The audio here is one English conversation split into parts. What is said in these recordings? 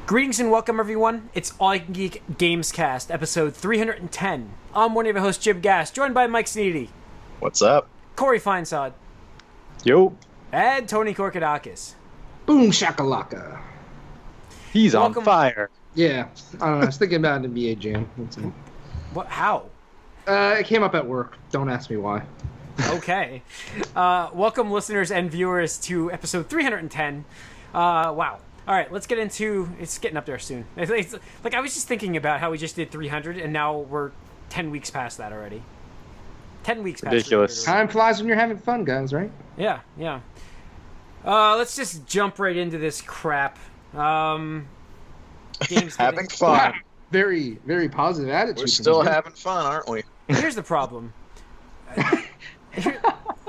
Greetings and welcome, everyone. It's AYCG Gamescast, episode 310. I'm one of your hosts, Jib Gass, joined by Mike Sneedy. What's up? Corey Feinsod. Yo. And Tony Korkadakis. Boom shakalaka. He's on fire. Yeah, I don't know. I was thinking about an NBA Jam. What? How? It came up at work. Don't ask me why. Okay. Welcome, listeners and viewers, to episode 310. Wow. All right, let's get into... It's getting up there soon. It's, like, I was just thinking about how we just did 300, and now we're 10 weeks past that already. 10 weeks past. Ridiculous. Time flies when you're having fun, guys, right? Yeah, yeah. Let's just jump right into this crap. Games having fun. Wow. Very, very positive attitude. We're still having fun, aren't we? Here's the problem.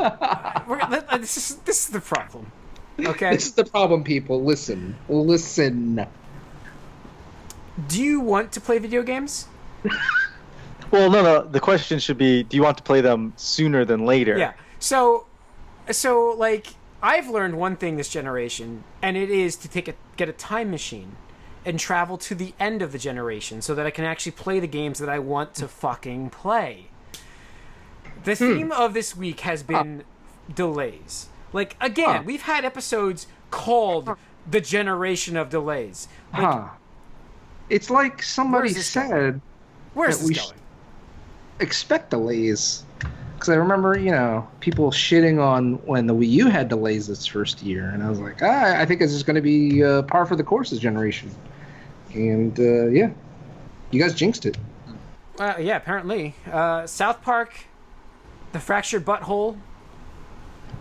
This is the problem. Okay. This is the problem, people. Listen. Do you want to play video games? Well, no. The question should be, do you want to play them sooner than later? Yeah. So like, I've learned one thing this generation, and it is to get a time machine and travel to the end of the generation so that I can actually play the games that I want to fucking play. The theme of this week has been delays. Like, again, we've had episodes called The Generation of Delays. Like, It's like somebody said where's this going? Expect delays. Because I remember, people shitting on when the Wii U had delays its first year. And I was like, I think it's just going to be par for the course this generation. And, yeah. You guys jinxed it. Yeah, apparently. South Park, The Fractured Butthole,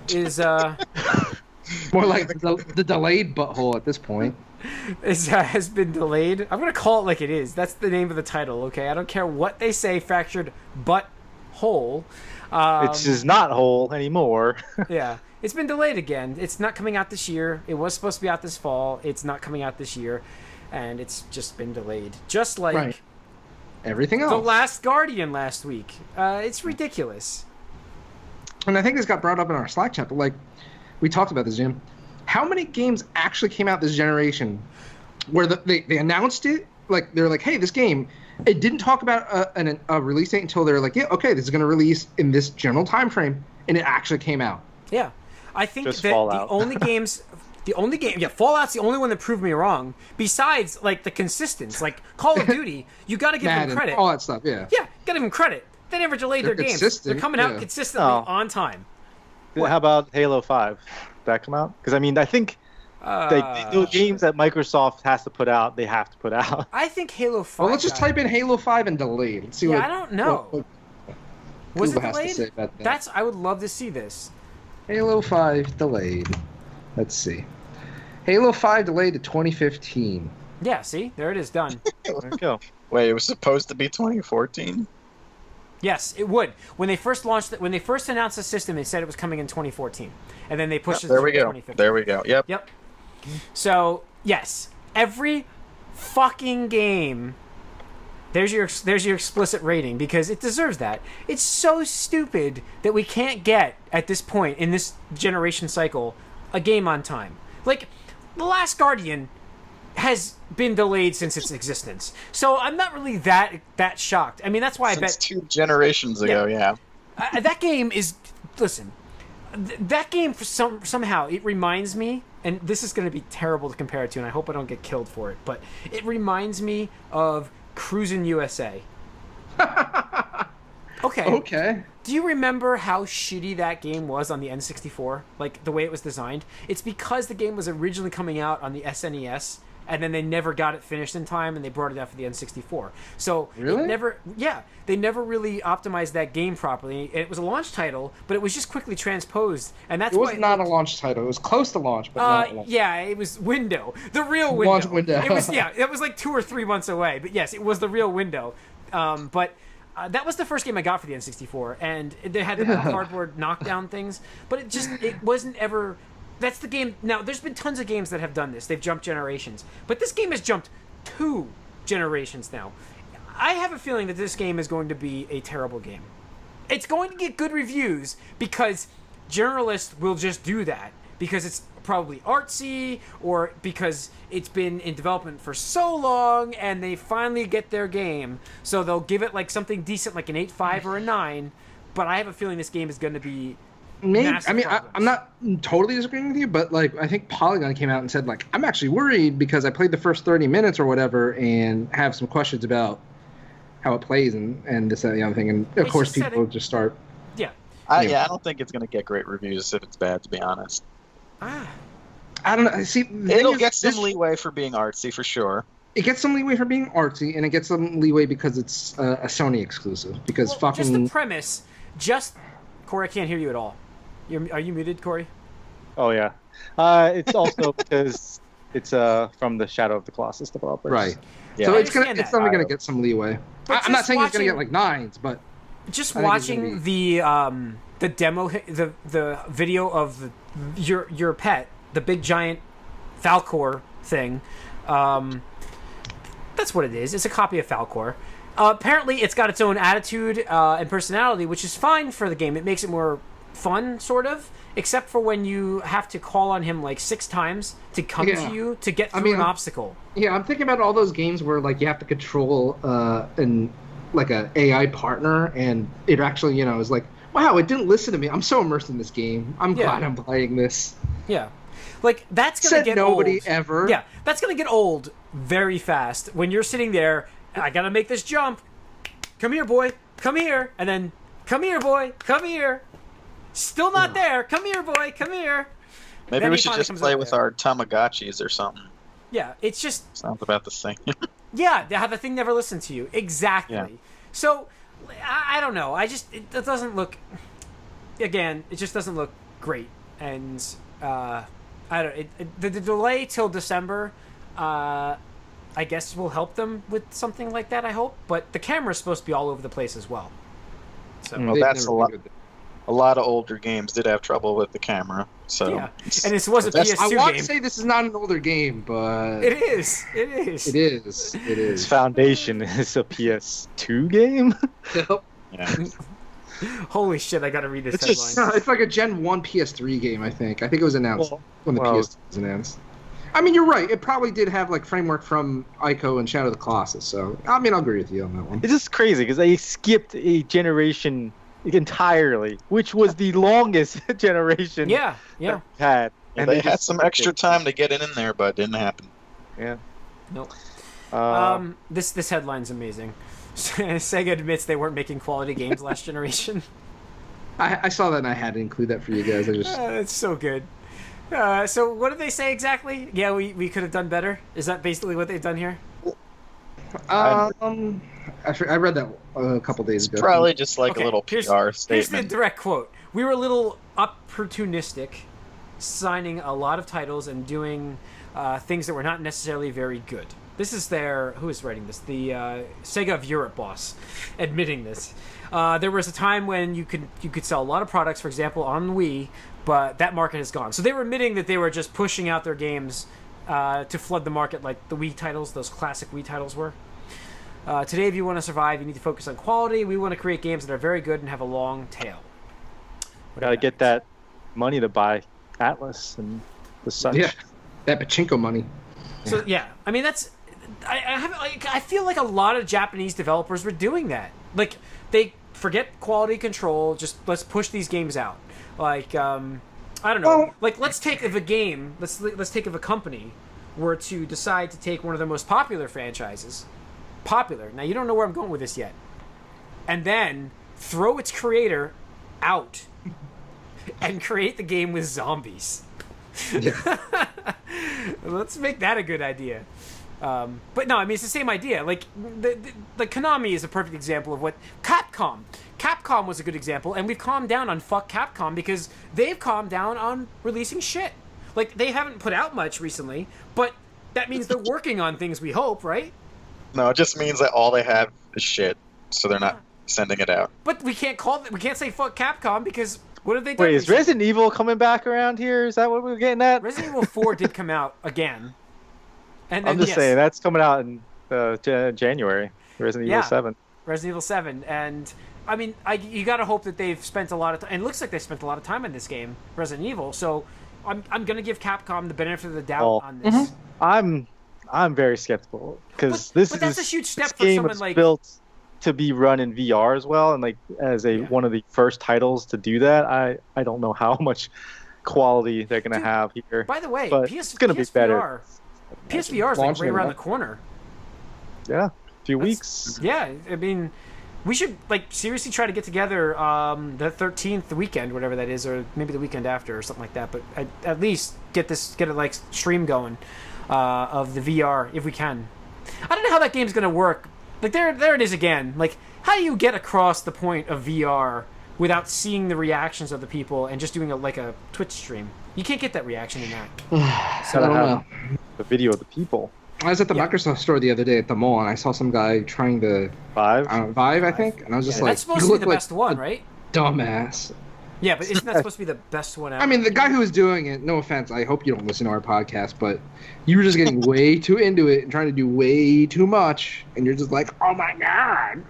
is more like the delayed butthole at this point. Has been delayed. I'm gonna call it like it is. That's the name of the title. Okay, I don't care what they say. Fractured butthole. It's just not whole anymore. Yeah, it's been delayed again. It's not coming out this year. It was supposed to be out this fall. It's not coming out this year, and it's just been delayed. Just like everything else. The Last Guardian last week. It's ridiculous. And I think this got brought up in our Slack chat, but like, we talked about this, Jim. How many games actually came out this generation where they announced it? Like, they're like, hey, this game, it didn't talk about a release date until they're like, yeah, okay, this is going to release in this general time frame, and it actually came out. Yeah. I think just that Fallout. Fallout's the only one that proved me wrong, besides, like, the consistence. Like, Call of Duty, you got to give them credit. All that stuff, yeah. Yeah, got to give them credit. They never delayed their games. They're coming out consistently on time. How about Halo 5? Did that come out? Because, I think the games that Microsoft has to put out, they have to put out. I think Halo 5... Well, let's just type in Halo 5 and delayed. Let's see I don't know. Was it delayed? Has to say about that. I would love to see this. Halo 5 delayed. Let's see. Halo 5 delayed to 2015. Yeah, see? There it is, done. There you go. Wait, it was supposed to be 2014? Yes, it would. When they first launched it, when they first announced the system, they said it was coming in 2014, and then they pushed it to 2015. There we go. Yep. So yes, every fucking game. There's your explicit rating, because it deserves that. It's so stupid that we can't get at this point in this generation cycle a game on time. Like, The Last Guardian has been delayed since its existence, so I'm not really that shocked. I mean, that's why Since 2 generations ago, yeah. That game is... Listen, that game, somehow, it reminds me, and this is going to be terrible to compare it to, and I hope I don't get killed for it, but it reminds me of Cruisin' USA. Okay. Do you remember how shitty that game was on the N64? Like, the way it was designed? It's because the game was originally coming out on the SNES, and then they never got it finished in time, and they brought it out for the N64. So really? They never really optimized that game properly. It was a launch title, but it was just quickly transposed, and that's why it was not a launch title. It was close to launch, but not launch. Yeah, it was window, the real window. Launch window. It was like 2 or 3 months away, but yes, it was the real window. But that was the first game I got for the N64, and they had the cardboard knockdown things, but it wasn't ever... That's the game. Now, there's been tons of games that have done this. They've jumped generations. But this game has jumped 2 generations now. I have a feeling that this game is going to be a terrible game. It's going to get good reviews because journalists will just do that. because it's probably artsy, or because it's been in development for so long and they finally get their game. So they'll give it like something decent, like an 8.5 or a 9. But I have a feeling this game is going to be Maybe. massive I mean, problems. I'm not totally disagreeing with you, but like I think Polygon came out and said like I'm actually worried because I played the first 30 minutes or whatever and have some questions about how it plays and this, that, and the other thing. And of It's course, just people setting- will just start. Yeah. Yeah, I don't think it's going to get great reviews if it's bad, to be honest. Ah. I don't know. See, the thing It'll is, get some this- leeway for being artsy, for sure. It gets some leeway for being artsy, and it gets some leeway because it's a Sony exclusive. Because Well, fucking just the premise. Corey, I can't hear you at all. Are you muted, Corey? Oh yeah. It's also because it's from the Shadow of the Colossus developers. right. Yeah. So I it's understand it's that. only gonna get some leeway. But I'm not just saying it's gonna get watching- like 9s, but Just I think it's gonna watching the demo, the video of your pet, the big giant Falcor thing. That's what it is. It's a copy of Falcor. Apparently, it's got its own attitude and personality, which is fine for the game. It makes it more fun, sort of, except for when you have to call on him like 6 times to come Yeah. to you to get through an I'm- obstacle. yeah, I'm thinking about all those games where like you have to control an like a AI partner, and it actually is like, wow, it didn't listen to me. I'm so immersed in this game. I'm Yeah. glad I'm playing this. Yeah. Like, that's going to Said get nobody old. ever. Yeah, that's going to get old very fast when you're sitting there, I got to make this jump. Come here, boy. Come here. And then, come here, boy. Come here. Still not there. Come here, boy. Come here. Maybe Then we he should finally just comes play up with there. our Tamagotchis or something. Yeah, it's just, Sounds about the same. yeah, how the thing never listened to you. Exactly. Yeah. So, I don't know. It doesn't look, again, it just doesn't look great. And, I don't. The delay till December, I guess, will help them with something like that. I hope, but the camera's supposed to be all over the place as well. So Well, They've that's never a lot. been good. A lot of older games did have trouble with the camera, so yeah, and this was a that's- PS2 I want game. to say this is not an older game, but It is. It is. It is. It Its is. foundation is a PS2 game. Yep. yeah. Holy shit! I gotta read this It's headline. just- No, it's like a Gen 1 PS3 game, I think. I think it was announced when the well- PS2 was announced. I mean, you're right. It probably did have like framework from Ico and Shadow of the Colossus. So, I mean, I'll agree with you on that one. It's just crazy because they skipped a generation entirely, which was the longest generation Yeah. Yeah. that we had. And they had just some skipped extra it. time to get it in there, but it didn't happen. Yeah. Nope. Uh, This headline's amazing. Sega admits they weren't making quality games last generation. I saw that and I had to include that for you guys. I just It's so good. So what did they say exactly? Yeah, we could have done better. Is that basically what they've done here? I read that a couple days ago. Probably just like Okay, a little here's PR the statement. direct quote. We were a little opportunistic, signing a lot of titles and doing things that were not necessarily very good. This is who is writing this? The Sega of Europe boss, admitting this. There was a time when you could sell a lot of products, for example, on Wii, but that market is gone. So they were admitting that they were just pushing out their games to flood the market, like the Wii titles, those classic Wii titles were. Today, if you want to survive, you need to focus on quality. We want to create games that are very good and have a long tail. Gotta get that money to buy Atlas and the such. Yeah, that pachinko money. So yeah, I mean I feel like a lot of Japanese developers were doing that. Like they forget quality control, just let's push these games out. Like I don't know. Well- Like let's take if a company were to decide to take one of their most popular franchises, popular. Now you don't know where I'm going with this yet, and then throw its creator out and create the game with zombies. Let's make that a good idea. But no, I mean it's the same idea. Like the Konami is a perfect example of what Capcom was a good example, and we've calmed down on fuck Capcom because they've calmed down on releasing shit. Like they haven't put out much recently, but that means they're working on things. We hope, right? No, it just means that all they have is shit, so they're not sending it out. But we can't say fuck Capcom because what have they done? Wait, is recently? Resident Evil coming back around here? Is that what we're getting at? Resident Evil 4 did come out again. And then, I'm just yes, saying that's coming out in January. Resident Yeah. Evil 7. Resident Evil 7, and I mean, you gotta hope that they've spent a lot of time, and it looks like they spent a lot of time in this game, Resident Evil, so I'm gonna give Capcom the benefit of the doubt Oh. on this. I'm very skeptical because this but is that's a huge step this for game someone was like built to be run in VR as well, and like as one of the first titles to do that. I don't know how much quality they're gonna have here. By the way, but it's gonna be better. PSVR is like right around the corner. Yeah, a few weeks. Yeah, I mean, we should like seriously try to get together the 13th weekend, whatever that is, or maybe the weekend after or something like that. But at least get it like stream going of the VR if we can. I don't know how that game's gonna work. Like there it is again. Like how do you get across the point of VR without seeing the reactions of the people and just doing a Twitch stream? You can't get that reaction in that. So I don't know. The video of the people. I was at the Microsoft store the other day at the mall, and I saw some guy trying the Vive, I think, and I was just like, that's supposed to be the best one, right? Dumbass. Yeah, but isn't that supposed to be the best one out? I mean, the guy who was doing it, no offense, I hope you don't listen to our podcast, but you were just getting way too into it and trying to do way too much, and you're just like, oh my god.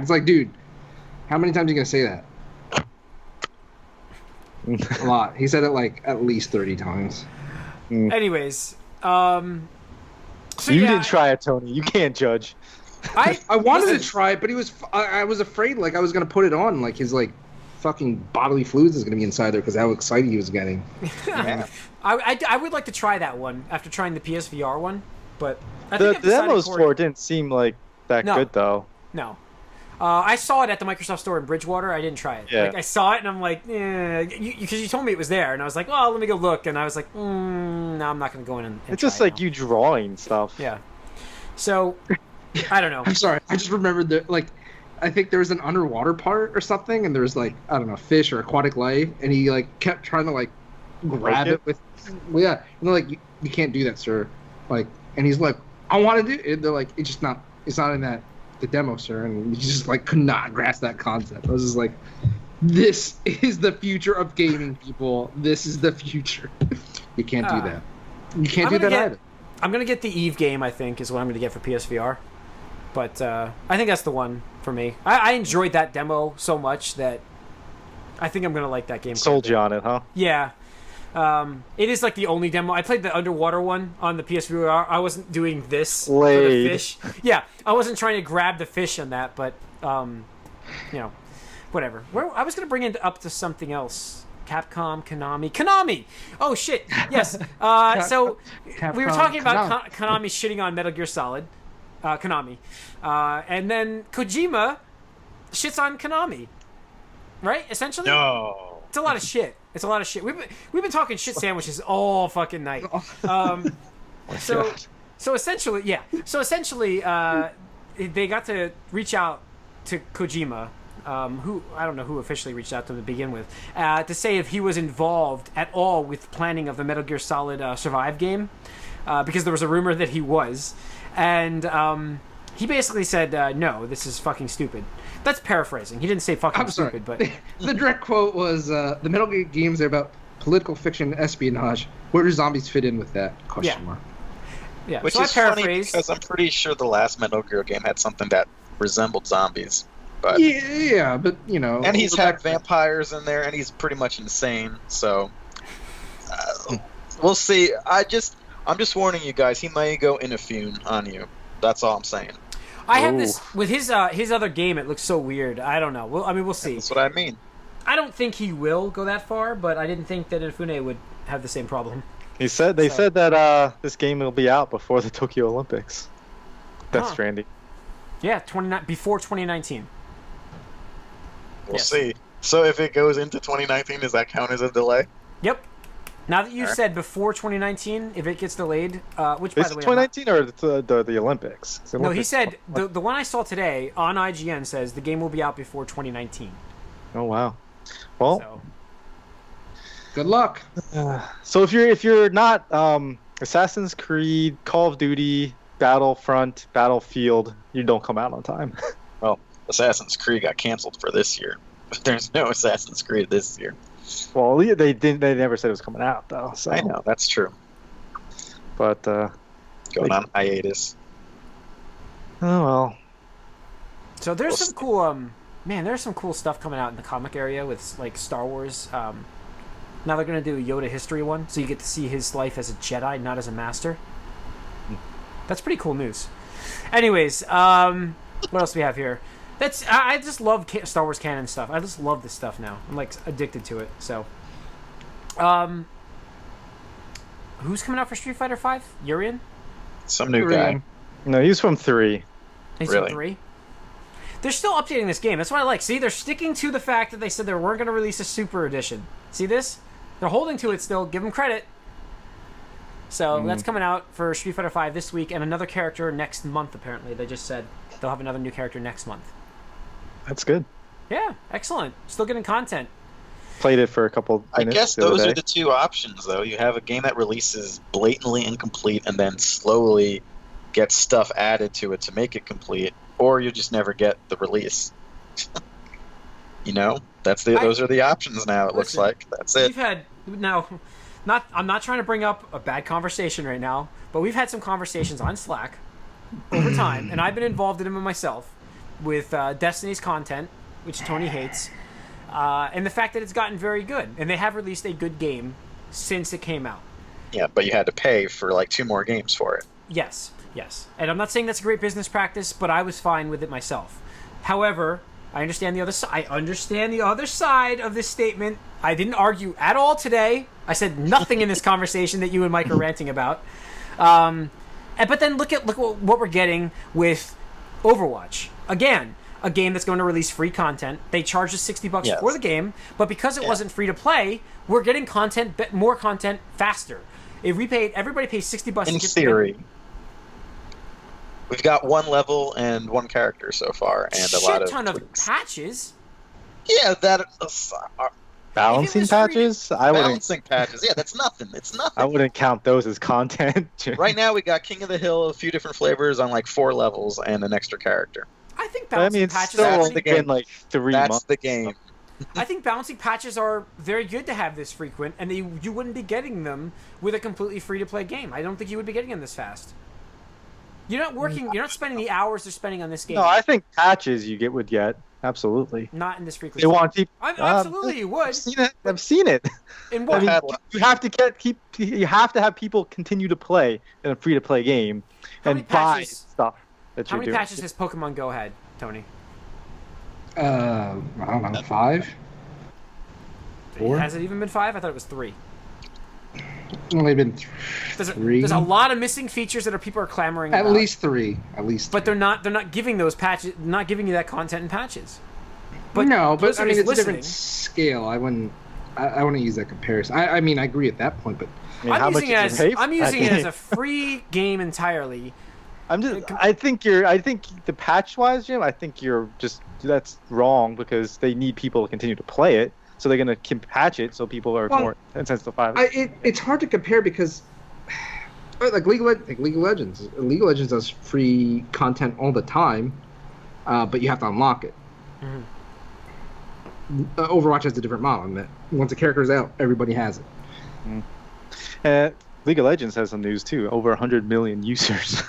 It's like, dude, how many times are you going to say that? A lot. He said it like at least 30 times. Anyways, so you didn't try it, Tony. You can't judge. I wanted to try it, but I was afraid like I was going to put it on, like his like fucking bodily fluids is going to be inside there because how excited he was getting. Yeah. I would like to try that one after trying the PSVR one, but the demos for it didn't seem like that good though. No. I saw it at the Microsoft store in Bridgewater. I didn't try it. Yeah. Like, I saw it and I'm like, because you told me it was there, and I was like, well, let me go look, and I was like, no, I'm not going to go in and it's just like you drawing stuff. Yeah. So, I don't know. I'm sorry. I just remembered that, like, I think there was an underwater part or something, and there was like, I don't know, fish or aquatic life, and he like kept trying to like grab it with, well, yeah, and they're like, you can't do that, sir. Like, and he's like, I want to do it. They're like, it's not in the demo, sir, and he just like could not grasp that concept. I was just like, this is the future of gaming, people. This is the future. You can't do that. You can't do that either. I'm gonna get the Eve game. I think is what I'm gonna get for PSVR. But I think that's the one for me. I enjoyed that demo so much that I think I'm going to like that game. Sold you on it, huh? Yeah. It is like the only demo. I played the underwater one on the PSVR. I wasn't doing this for the fish. Yeah, I wasn't trying to grab the fish on that, but, whatever. I was going to bring it up to something else. Capcom, Konami! Oh, shit, yes. So we were talking about Konami shitting on Metal Gear Solid. Konami. And then Kojima shits on Konami. Right? Essentially? No. It's a lot of shit. We've been talking shit sandwiches all fucking night. So essentially, yeah. So essentially, they got to reach out to Kojima, who I don't know who officially reached out to him to begin with, to say if he was involved at all with planning of the Metal Gear Solid Survive game, because there was a rumor that he was. And he basically said, no, this is fucking stupid. That's paraphrasing. He didn't say fucking stupid, but... The direct quote was, the Metal Gear games are about political fiction and espionage. Where do zombies fit in with that? Question mark. Yeah, which so is funny because I'm pretty sure the last Metal Gear game had something that resembled zombies. But yeah, but, you know... And he's had vampires in there, and he's pretty much insane, so... we'll see. I'm just warning you guys, he may go Inafune on you. That's all I'm saying. I have this with his other game. It looks so weird. I don't know. We'll see. That's what I mean. I don't think he will go that far, but I didn't think that Inafune would have the same problem. They said that this game will be out before the Tokyo Olympics. Death Stranding. Yeah, before 2019. We'll see. So if it goes into 2019, does that count as a delay? Yep. Now that you said before 2019, if it gets delayed, which by the way, 2019 or the Olympics? No, he said the one I saw today on IGN says the game will be out before 2019. Oh wow! Well, good luck. So if you're not Assassin's Creed, Call of Duty, Battlefront, Battlefield, you don't come out on time. Well, Assassin's Creed got canceled for this year. There's no Assassin's Creed this year. Well, they never said it was coming out though. So. I know that's true. But going on hiatus. Oh well. So there's some cool there's some cool stuff coming out in the comic area with like Star Wars. Now they're going to do a Yoda history one, so you get to see his life as a Jedi, not as a master. That's pretty cool news. Anyways, what else do we have here? I just love Star Wars canon stuff. I just love this stuff now. I'm like addicted to it. So, who's coming out for Street Fighter V? Urian? Some new guy. No, he's from 3. He's Really? from 3. They're still updating this game. That's what I like. See, they're sticking to the fact that they said they weren't going to release a Super Edition. See this? They're holding to it still. Give them credit. So that's coming out for Street Fighter V this week, and another character next month. Apparently, they just said they'll have another new character next month. That's good. Yeah, excellent. Still getting content. Played it for a couple I minutes. guess those are the two options, though. You have a game that releases blatantly incomplete and then slowly gets stuff added to it to make it complete, or you just never get the release. You know, those are the options now. It looks like that's it. We've had now. I'm not trying to bring up a bad conversation right now, but we've had some conversations on Slack over time, and I've been involved in them myself with Destiny's content, which Tony hates, and the fact that it's gotten very good, and they have released a good game since it came out. Yeah, but you had to pay for like 2 more games for it. Yes, and I'm not saying that's a great business practice, but I was fine with it myself. However, I understand the other side. I understand the other side of this statement. I didn't argue at all today. I said nothing in this conversation that you and Mike are ranting about. But then look at what we're getting with Overwatch. Again, a game that's going to release free content. They charge us $60 for the game, but because it wasn't free to play, we're getting more content faster. If everybody pays $60 In to get theory. We've got 1 level and 1 character so far, and a lot of ton tweaks. of patches. Yeah, that Balancing patches? balancing patches. Yeah, that's nothing. It's nothing. I wouldn't count those as content. Right now, we got King of the Hill, a few different flavors on like 4 levels, and an extra character. I think I balancing mean, it's patches. still That's only the game. been like 3 months. That's the game. I think balancing patches are very good to have this frequent, and you wouldn't be getting them with a completely free-to-play game. I don't think you would be getting them this fast. You're not spending the hours they're spending on this game. No, I think patches you would get. Absolutely. Not in this frequency. They want people. Absolutely, you would. I've seen it. In what? I mean, you have to have people continue to play in a free-to-play game How many and buy patches- stuff that How you're many doing. patches has Pokemon Go had, Tony? I don't know, 5? 4? Has it even been 5? I thought it was 3. Only been There's a lot of missing features that people are clamoring at about. least 3. At least. But they're not giving those patches, not giving you that content in patches. But no, but Blizzard I mean, is it's a listening. different scale. I wouldn't use that comparison. I mean, I agree at that point, but I mean, how much did you pay for I'm that using it game? as a free game entirely. I think the patch wise, Jim. I think that's wrong because they need people to continue to play it, so they're gonna patch it so people are more insensitive. It's hard to compare because like League of Legends. League of Legends does free content all the time, but you have to unlock it. Mm-hmm. Overwatch has a different model in that once a character's out, everybody has it. League of Legends has some news too. Over 100 million users.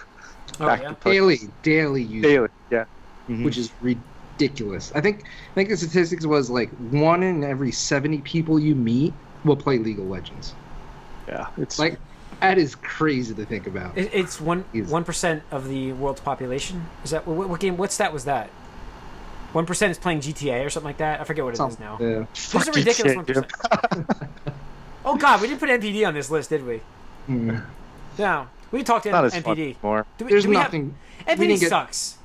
Oh, yeah? Daily users. Daily, yeah. Mm-hmm. Which is ridiculous. I think the statistics was like 1 in every 70 people you meet will play League of Legends. Yeah, it's Like that is crazy to think about. It's 1% of the world's population. Is that what game? What stat was that? 1% is playing GTA or something like that. I forget what it is now. Yeah. This is a ridiculous 1%. Oh God, we didn't put NPD on this list, did we? Mm. No, we talked to not as fun NPD. anymore. There's nothing. NPD sucks.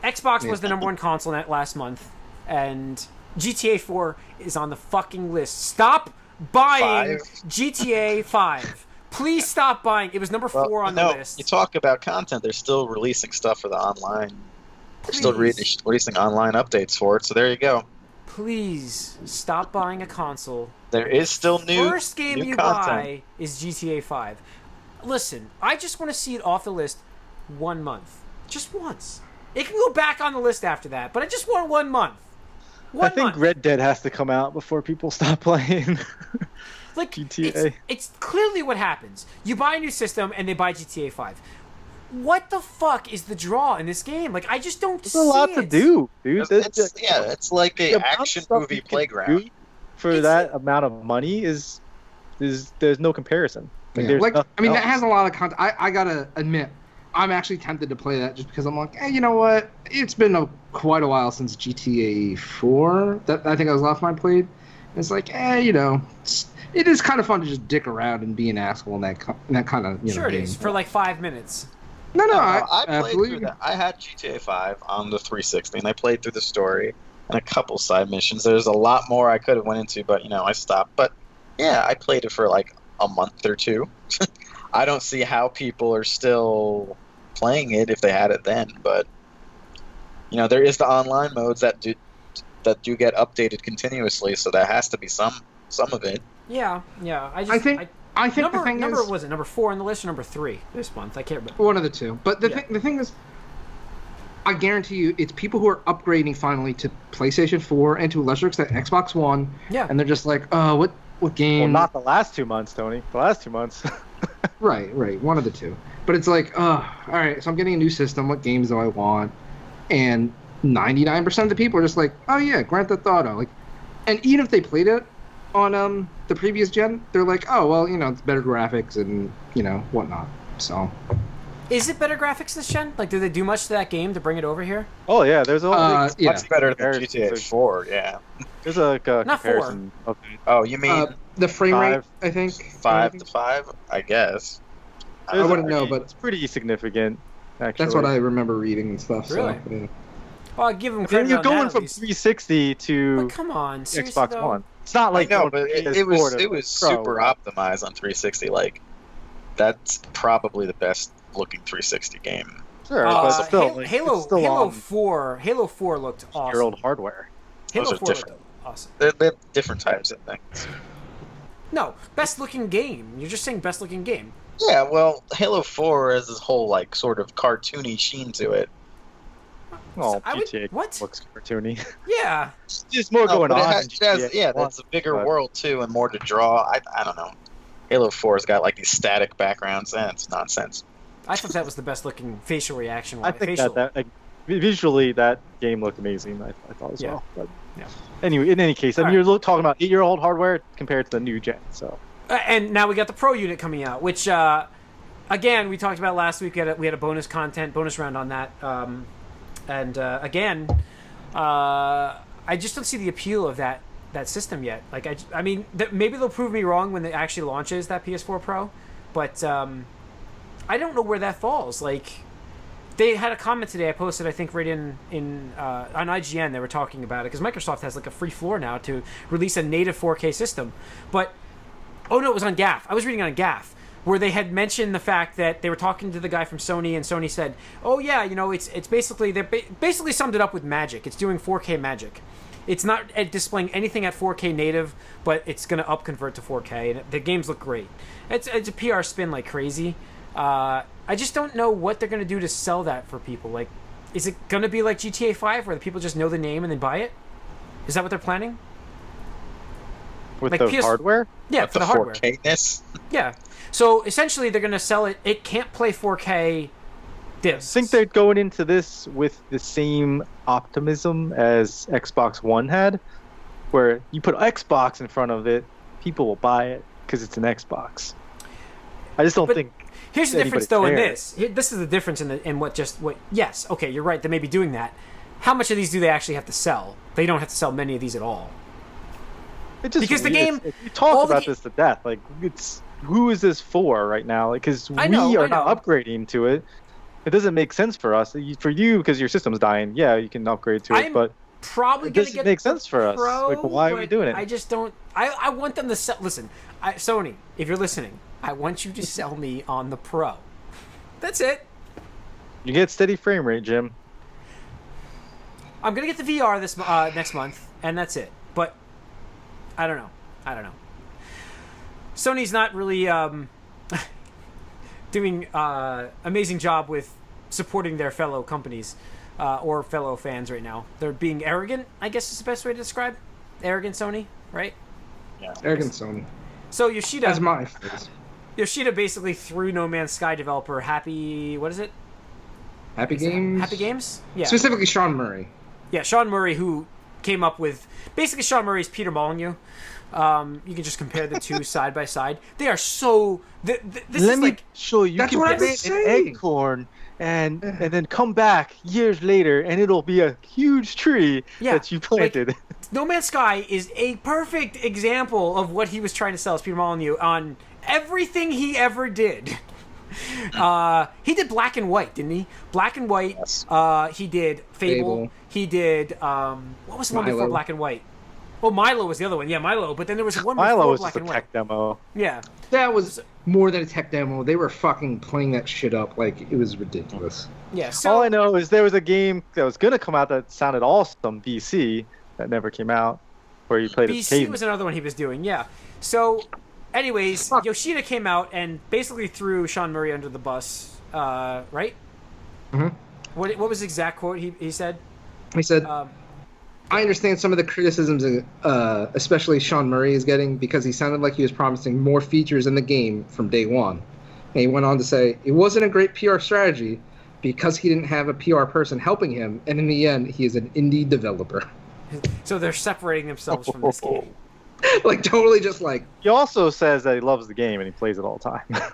Xbox was the #1 console last month, and GTA 4 is on the fucking list. Stop buying 5? GTA 5. Please stop buying. It was number 4 on the list. You talk about content. They're still releasing stuff for the online. They're still Please. releasing online updates for it. So there you go. Please stop buying a console. There is still new. First game new you content. buy is GTA 5. Listen, I just want to see it off the list 1 month. Just once. It can go back on the list after that, but I just want 1 month. I think Red Dead has to come out before people stop playing. Like GTA. It's clearly what happens. You buy a new system and they buy GTA 5. What the fuck is the draw in this game? Like, I just don't see There's a lot it. to do, dude. It's like a the amount of action stuff movie you can playground. do- for that amount of money is there's no comparison. Yeah. There's nothing I mean, that else. has a lot of content. I gotta admit, I'm actually tempted to play that just because I'm like, hey, you know what? It's been quite a while since GTA 4. That I think that was the last time I played. And it's like, it is kind of fun to just dick around and be an asshole in that kind of Sure, it game. is for like 5 minutes. No, I played absolutely. through that. I had GTA 5 on the 360, and I played through the story and a couple side missions. There's a lot more I could have went into, but I stopped. But yeah, I played it for like a month or two. I don't see how people are still playing it if they had it then. But there is the online modes that do get updated continuously, so that has to be some of it. Yeah. I think number, the thing number is, was it number 4 on the list or number 3 this month? I can't remember. one of the two. But the thing is, I guarantee you, it's people who are upgrading finally to PlayStation 4 and to a lesser extent Xbox One. Yeah. And they're just like, what game? Well, not the last 2 months, Tony. The last 2 months. Right. One of the two. But it's like, all right, so I'm getting a new system. What games do I want? And 99% of the people are just like, oh yeah, Grand Theft Auto. Like, and even if they played it on the previous gen, they're like, oh well, it's better graphics and whatnot. So. Is it better graphics this gen? Like, did they do much to that game to bring it over here? Oh yeah, there's a Much better than comparison. GTA 4. Yeah. There's a Not 4. comparison. Of Oh, you mean The frame rate, 5. I think. 5 to 5? I guess. I wouldn't know, but it's pretty significant. Actually, that's what I remember reading and stuff. Really? So, yeah. Well, I'll give them I mean, credit you're on going that, at from least. 360 to But come on, seriously, Xbox though? One. It's not like No, going but from it was PS4 to Pro, super right? optimized on 360. Like, that's probably the best looking 360 game. Sure, but still, Halo, it's still Halo on 4 looked awesome. your old hardware. Halo Those are 4 different. looked awesome. They're different types of things. No, best looking game. You're just saying best looking game. Yeah, well, Halo 4 has this whole like sort of cartoony sheen to it. Oh, I would- GTA what? looks cartoony. Yeah. There's more No, going but on. it in has, GTA yeah, 1, it's a bigger but- world too, and more to draw. I don't know. Halo 4's got like these static backgrounds, and it's nonsense. I thought that was the best looking facial reaction. I think facial. that like, visually that game looked amazing. I thought as Yeah. well. But Yeah. anyway, in any case, I mean, All you're talking about 8-year-old hardware compared to the new gen. So And now we got the Pro unit coming out, which again we talked about last week. We had a bonus round on that, again, I just don't see the appeal of that system yet. Like I mean, maybe they'll prove me wrong when it actually launches that PS4 Pro, but I don't know where that falls. Like, they had a comment today I posted, I think, right in on IGN. They were talking about it because Microsoft has like a free floor now to release a native 4K system. But oh no, it was on GAF. I was reading on GAF where they had mentioned the fact that they were talking to the guy from Sony, and Sony said, "Oh yeah, it's basically they basically summed it up with magic. It's doing 4K magic. It's not displaying anything at 4K native, but it's going to upconvert to 4K, and the games look great. It's a PR spin like crazy." I just don't know what they're going to do to sell that for people. Like, is it going to be like GTA 5 where the people just know the name and then buy it? Is that what they're planning? with Like the PS hardware, Yeah, for the hardware. 4K-ness. Yeah. So essentially they're going to sell it. It can't play 4K I discs. think they're going into this with the same optimism as Xbox One had, where you put Xbox in front of it, people will buy it because it's an Xbox. I just don't But think. Here's the difference, anybody though, in cares. this. This is the difference in what. Yes, okay, you're right. They may be doing that. How much of these do they actually have to sell? They don't have to sell many of these at all. It's just because the weird. game- We talk all the about ga- this to death. Like, who is this for right now? Like, because I know, we I are not know. upgrading to it. It doesn't make sense for us. For you, because your system's dying. Yeah, you can upgrade to it, I'm but Probably it going to doesn't get make the sense for us. Pro, Like, why are we but doing it? I just don't. I want them to sell. Listen, Sony, if you're listening, I want you to sell me on the Pro. That's it. You get steady frame rate, Jim. I'm gonna get the VR this next month, and that's it. But I don't know. Sony's not really doing amazing job with supporting their fellow companies or fellow fans right now. They're being arrogant, I guess is the best way to describe. Arrogant Sony, right? Yeah. Arrogant Sony. So Yoshida, That's my phrase. Yoshida basically threw No Man's Sky developer Happy. What is it? Happy Games. Happy Games. Yeah. Specifically, Sean Murray. Yeah, Sean Murray, who came up with basically Sean Murray's Peter Molyneux. You can just compare the two side by side. They are so. This Let is me like. show you. That's You what can I was plant an saying. acorn and then come back years later, and it'll be a huge tree Yeah, that you planted. No Man's Sky is a perfect example of what he was trying to sell as Peter Molyneux on everything he ever did. He did Black and White, didn't he? Black and White. Yes. He did Fable. Fable. He did what was the one before Milo. Black and White? Well, Milo was the other one. Yeah, Milo. But then there was one before Milo was Black just a and White. tech demo. Yeah. That was more than a tech demo. They were fucking playing that shit up like it was ridiculous. Yeah. So All I know is there was a game that was gonna come out that sounded awesome, BC, that never came out, where you played as BC Caveman. was another one he was doing. Yeah. So, anyways, Fuck. Yoshida came out and basically threw Sean Murray under the bus. Right? Mhm. What was the exact quote he said? He said, Um, I understand some of the criticisms, especially Sean Murray is getting, because he sounded like he was promising more features in the game from day one. And he went on to say, it wasn't a great PR strategy because he didn't have a PR person helping him, and in the end, he is an indie developer. So they're separating themselves from this game. Like, totally just like, He also says that he loves the game and he plays it all the time. yeah,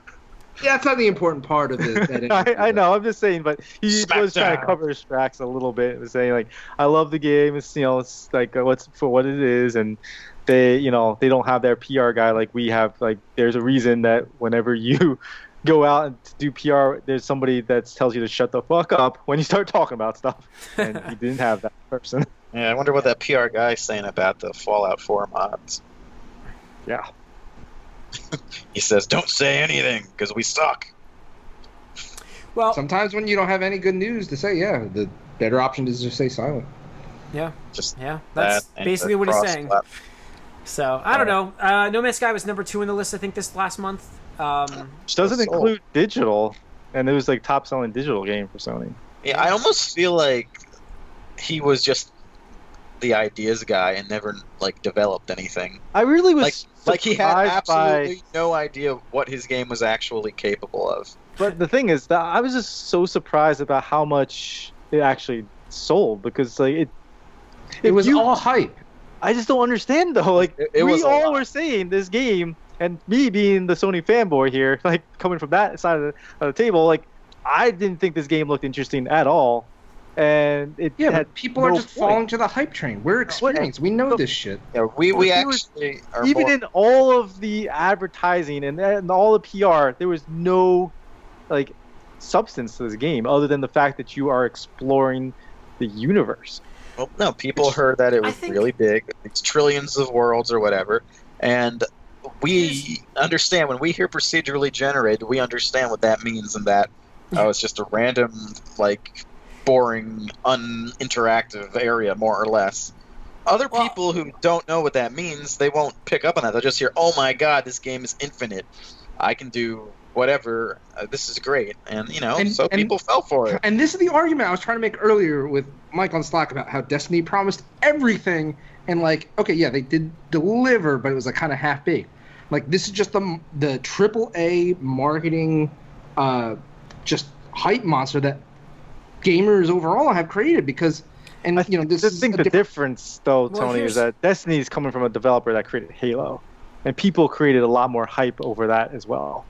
that's not the important part of it. I know, I'm just saying, but he was trying to Smackdown. cover his tracks a little bit, saying like, "I love the game. It's it's like what's for what it is," and they they don't have their PR guy like we have. Like, there's a reason that whenever you go out and do PR, there's somebody that tells you to shut the fuck up when you start talking about stuff, and he didn't have that person. Yeah, I wonder what that PR guy's saying about the Fallout 4 mods. Yeah. He says, "Don't say anything because we suck." Well, Sometimes when you don't have any good news to say, yeah, the better option is to stay silent. yeah, Just yeah. That's that and basically the what he's saying. cross-platform. So I don't know. No Man's Sky was number 2 in the list, I think, this last month. Which doesn't Sold. include digital, and it was like top selling digital game for Sony. Yeah, I almost feel like he was just the ideas guy and never like developed anything. I really was Like he had surprised absolutely no idea what his game was actually capable of. But the thing is that I was just so surprised about how much it actually sold, because like It if was you- all hype. I just don't understand though. Like It we was a all lot. were saying this game, and me being the Sony fanboy here, like coming from that side of the table, like I didn't think this game looked interesting at all, and it Yeah, had but people are no just point. falling to the hype train. We're experienced. We know this shit. Yeah, we Well, he was- actually are Even more, in all of the advertising and all the PR, there was no like substance to this game other than the fact that you are exploring the universe. well, no, people heard that it I was think- really big. It's trillions of worlds or whatever, and we understand when we hear procedurally generated, we understand what that means, and that it's just a random, like, boring, uninteractive area, more or less. Other Well- people who don't know what that means, they won't pick up on that. They'll just hear, "Oh my God, this game is infinite. I can do whatever. This is great," and so And- people fell for it. And this is the argument I was trying to make earlier with Mike on Slack about how Destiny promised everything, and like, okay, yeah, they did deliver, but it was like kind of half baked. Like, this is just the AAA marketing, just hype monster that gamers overall have created because, and I this just is think a the different. difference, though, Well, Tony, here's- is that Destiny is coming from a developer that created Halo, and people created a lot more hype over that as well.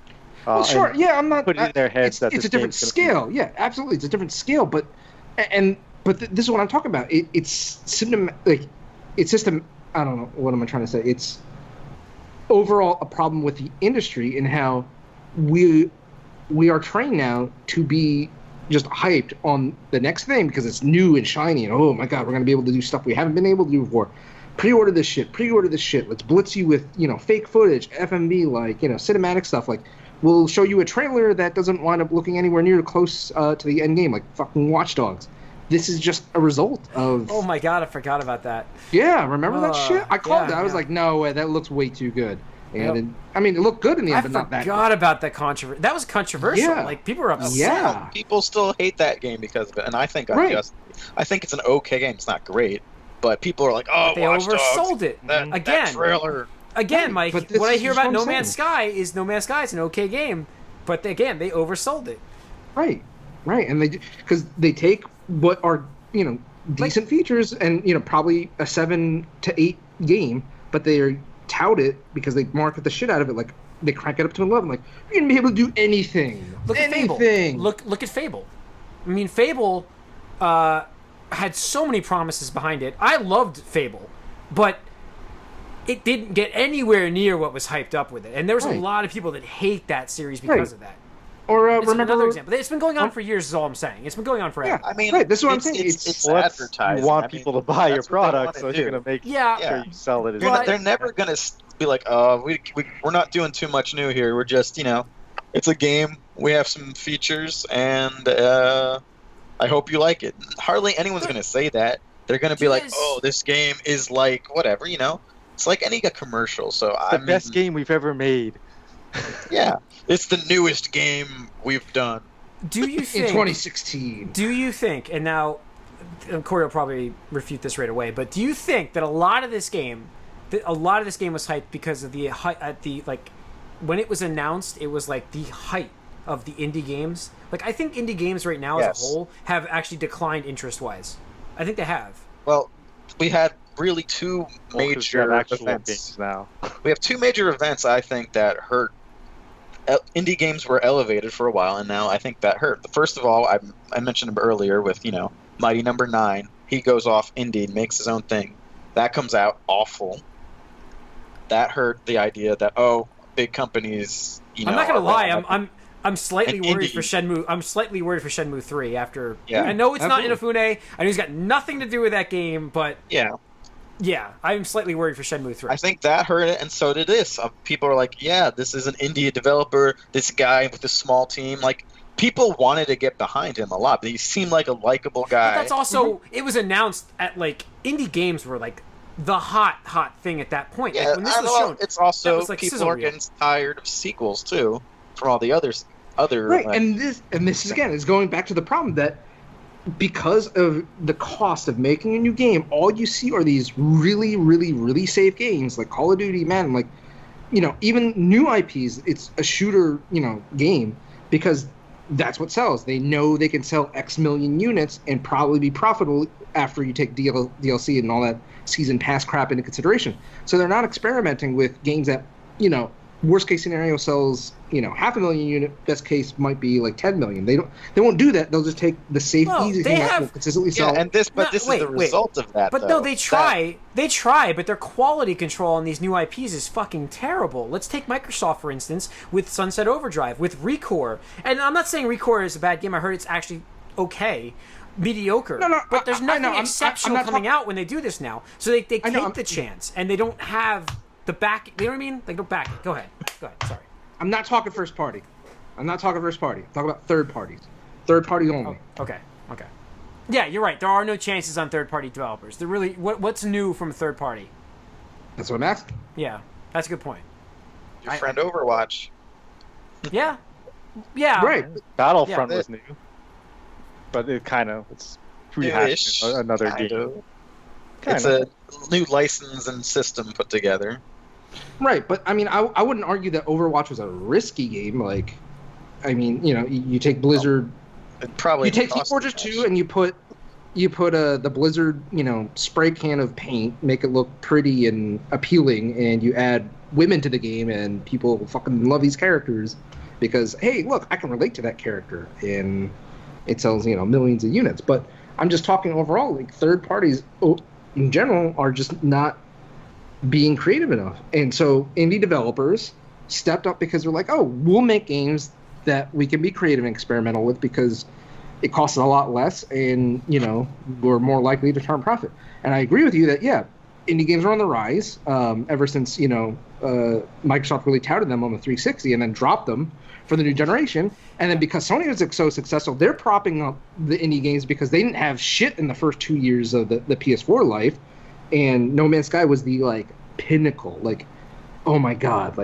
Well, sure, and yeah, I'm not. put it in their heads it's, that it's this a different game's gonna scale. Yeah, absolutely, it's a different scale. But this is what I'm talking about. It's cinema, like it's system. I don't know what am I trying to say. It's overall a problem with the industry and how we are trained now to be just hyped on the next thing because it's new and shiny and oh my god, we're gonna be able to do stuff we haven't been able to do before. Pre-order this shit. Let's blitz you with fake footage, FMV, like cinematic stuff. Like we'll show you a trailer that doesn't wind up looking anywhere near close to the end game, like fucking Watch Dogs. This is just a result of. oh my god, I forgot about that. Yeah, remember that shit? I called yeah, it. I was yeah. like, no way, that looks way too good. Yep. And it looked good in the I end, but not that good. forgot about that controversy. That was controversial. Yeah. Like people were upset. Yeah. People still hate that game because of it, and I think Right. I think it's an okay game. It's not great, but people are like, "Oh, They Watch Dogs, oversold it. that Again. trailer." Again, Right, Mike, but this what I is hear just about what No I'm Man's saying. Sky is No Man's Sky is an okay game, but again, they oversold it. Right, and because they take what are decent features and probably a 7 to 8 game, but they tout it because they market the shit out of it. Like they crank it up to 11. Like you're gonna be able to do anything. Look at Fable. Look at Fable. I mean, Fable had so many promises behind it. I loved Fable, but it didn't get anywhere near what was hyped up with it. And there's a lot of people that hate that series because of that. Or remember another example. It's been going on for years. Is all I'm saying. It's been going on forever. Yeah, I mean, this is what I'm saying. It's advertising. You want people to buy your product, so you're gonna make sure Yeah. you sell it. They're never gonna be like, we're not doing too much new here. We're just, it's a game. We have some features, and I hope you like it. Hardly anyone's gonna say that. They're gonna be like, oh, this game is like whatever. It's like any commercial. So the best game we've ever made. Yeah, it's the newest game we've done. Do you think in 2016? Do you think? And now, Corey will probably refute this right away. But do you think that a lot of this game was hyped because of when it was announced, it was like the height of the indie games. Like I think indie games right now as a whole have actually declined interest-wise. I think they have. Well, we had really two major events now. We have two major events I think that hurt. Indie games were elevated for a while, and now I think that hurt. First of all, I mentioned him earlier with Mighty Number 9. He goes off indie, makes his own thing. That comes out awful. That hurt the idea that big companies. I'm not gonna lie. I'm slightly worried for Shenmue. I'm slightly worried for Shenmue 3 after. Yeah, I know it's not Inafune. I know he's got nothing to do with that game, but yeah, I'm slightly worried for Shenmue 3. I think that hurt it, and so did this. People are like, yeah, this is an indie developer, this guy with a small team. Like, people wanted to get behind him a lot, but he seemed like a likable guy. But that's also, it was announced at, indie games were, the hot thing at that point. Yeah, when this was shown, it's also, was people are getting tired of sequels, too, from all the others. Right, and this is, again, is going back to the problem that because of the cost of making a new game, all you see are these really, really, really safe games like Call of Duty, man. Even new IPs, it's a shooter, game because that's what sells. They know they can sell X million units and probably be profitable after you take DLC and all that season pass crap into consideration. So they're not experimenting with games that, worst case scenario sells 500,000 unit, best case might be 10 million. They won't do that. They'll just take the safe, easy thing that will consistently sell. And this is the result of that. But no, they try, but their quality control on these new IPs is fucking terrible. Let's take Microsoft for instance with Sunset Overdrive, with ReCore, and I'm not saying ReCore is a bad game. I heard it's actually okay. Mediocre. No, but there's nothing exceptional coming out when they do this now. So they take the chance, and they don't have the back. You know what I mean? They don't back it. Go ahead. Sorry. I'm not talking first party. I'm talking about third parties. Third party only. Oh, okay. Yeah, you're right. There are no chances on third party developers. They're really what's new from a third party? That's what I'm asking. Yeah, that's a good point. Your friend Overwatch. Yeah. Right. Battlefront was new, but it's rehashing another game. It's a new license and system put together. Right, but I mean, I wouldn't argue that Overwatch was a risky game. You take Blizzard, you take Team Fortress 2, and you put the Blizzard, spray can of paint, make it look pretty and appealing, and you add women to the game, and people fucking love these characters because, hey, look, I can relate to that character, and it sells millions of units. But I'm just talking overall, third parties in general are just not being creative enough. And so indie developers stepped up because they're like, we'll make games that we can be creative and experimental with because it costs a lot less and, we're more likely to turn profit. And I agree with you that, indie games are on the rise ever since, Microsoft really touted them on the 360 and then dropped them for the new generation. And then because Sony was so successful, they're propping up the indie games because they didn't have shit in the first 2 years of the PS4 life. And No Man's Sky was the pinnacle. Oh my god,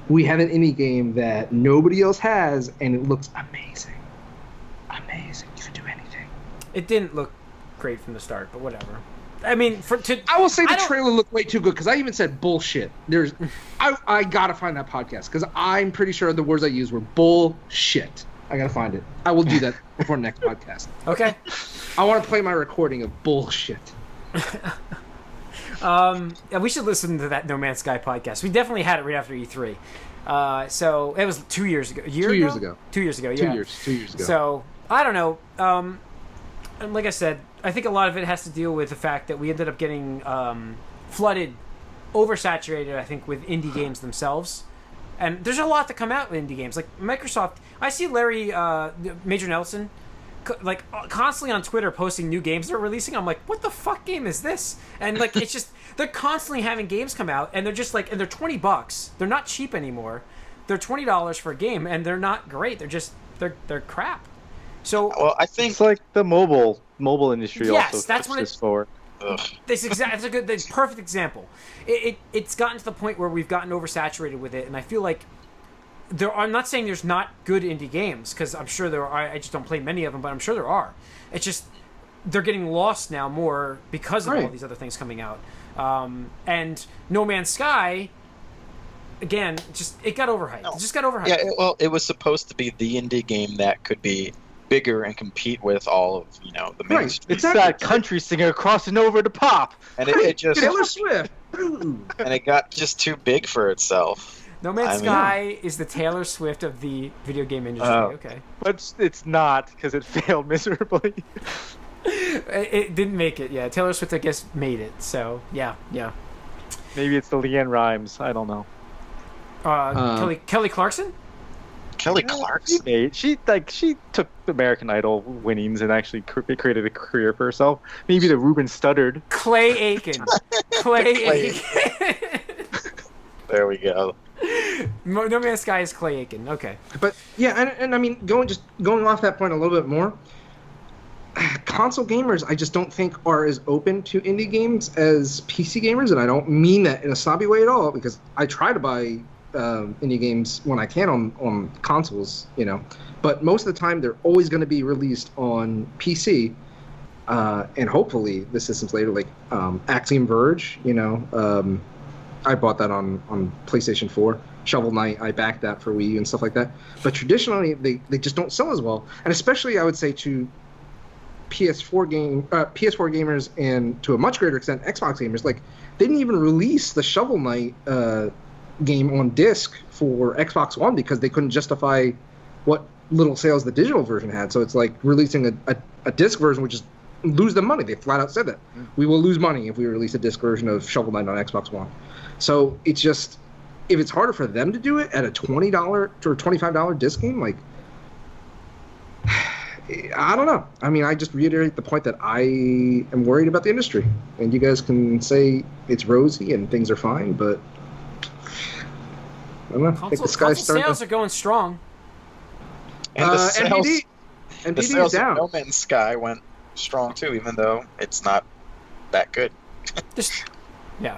we have an indie game that nobody else has, and it looks amazing. You can do anything. It didn't look great from the start, but whatever. I mean, I will say the trailer looked way too good because I even said bullshit. I gotta find that podcast because I'm pretty sure the words I used were bullshit. I gotta find it. I will do that before the next podcast. Okay. I want to play my recording of bullshit. Yeah, we should listen to that No Man's Sky podcast. We definitely had it right after E3. So it was 2 years ago. 2 years ago. 2 years ago, yeah. 2 years ago. So, I don't know. And like I said, I think a lot of it has to deal with the fact that we ended up getting flooded, oversaturated, I think, with indie games themselves. And there's a lot to come out with indie games. Like Microsoft, I see Larry, Major Nelson, constantly on Twitter posting new games they're releasing. I'm like, what the fuck game is this? And like, it's just, they're constantly having games come out, and they're just like, and they're $20. They're not cheap anymore. They're $20 for a game, and they're not great. They're just, they're crap. So, well, I think it's like the mobile industry. Yes, also that's what it's for. That's a perfect example. It's gotten to the point where we've gotten oversaturated with it, and I feel like I'm not saying there's not good indie games, because I'm sure there are. I just don't play many of them, but I'm sure there are. It's just they're getting lost now more because of all these other things coming out. And No Man's Sky, again, it got overhyped. It just got overhyped. Yeah, it was supposed to be the indie game that could be bigger and compete with all of the mainstream. It's that country singer crossing over to pop, and it just Taylor Swift, and it got just too big for itself. No Man's Sky is the Taylor Swift of the video game industry. Okay, but it's not, because it failed miserably. It didn't make it. Yeah, Taylor Swift, I guess, made it. So yeah. Maybe it's the Leanne Rhymes. I don't know. Kelly Clarkson. Kelly Clarkson. She took the American Idol winnings and actually created a career for herself. Maybe the Ruben Studdard. Clay Aiken. Aiken. There we go. No Man's Sky is Clay Aiken. Okay. But yeah, and I mean, going off that point a little bit more, console gamers I just don't think are as open to indie games as PC gamers, and I don't mean that in a snobby way at all, because I try to buy indie games when I can on consoles, but most of the time they're always going to be released on PC, and hopefully the systems later, like Axiom Verge, I bought that on PlayStation 4. Shovel Knight, I backed that for Wii U and stuff like that. But traditionally, they just don't sell as well, and especially I would say to PS4 gamers, and to a much greater extent Xbox gamers, like they didn't even release the Shovel Knight game on disc for Xbox One because they couldn't justify what little sales the digital version had. So it's like releasing a disc version, which is lose the money. They flat out said that we will lose money if we release a disc version of Shovel Knight on Xbox One. So it's just, if it's harder for them to do it at a $20 or $25 disc game, like, I don't know. I mean, I just reiterate the point that I am worried about the industry, and you guys can say it's rosy and things are fine, but I don't know. I think the sky's starting sales are going strong. And the sales, NPD the sales is down. of No Man's Sky went strong too, even though it's not that good. Yeah,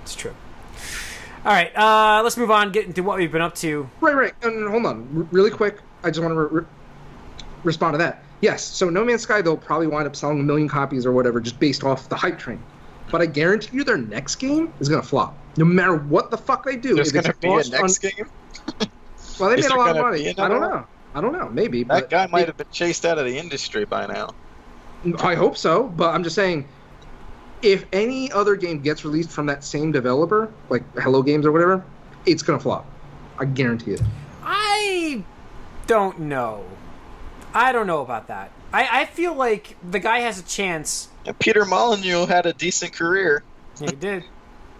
it's true. All right, let's move on, get into what we've been up to. Right. And hold on, really quick. I just want to respond to that. Yes, so No Man's Sky, they'll probably wind up selling 1 million copies or whatever, just based off the hype train. But I guarantee you, their next game is gonna flop, no matter what the fuck they do. There's gonna be a next game. Well, they made a lot of money. I don't know. Maybe that guy might have been chased out of the industry by now. I hope so, but I'm just saying, if any other game gets released from that same developer, like Hello Games or whatever, it's gonna flop. I guarantee it. I don't know. I don't know about that. I feel like the guy has a chance. And Peter Molyneux had a decent career. Yeah, he did.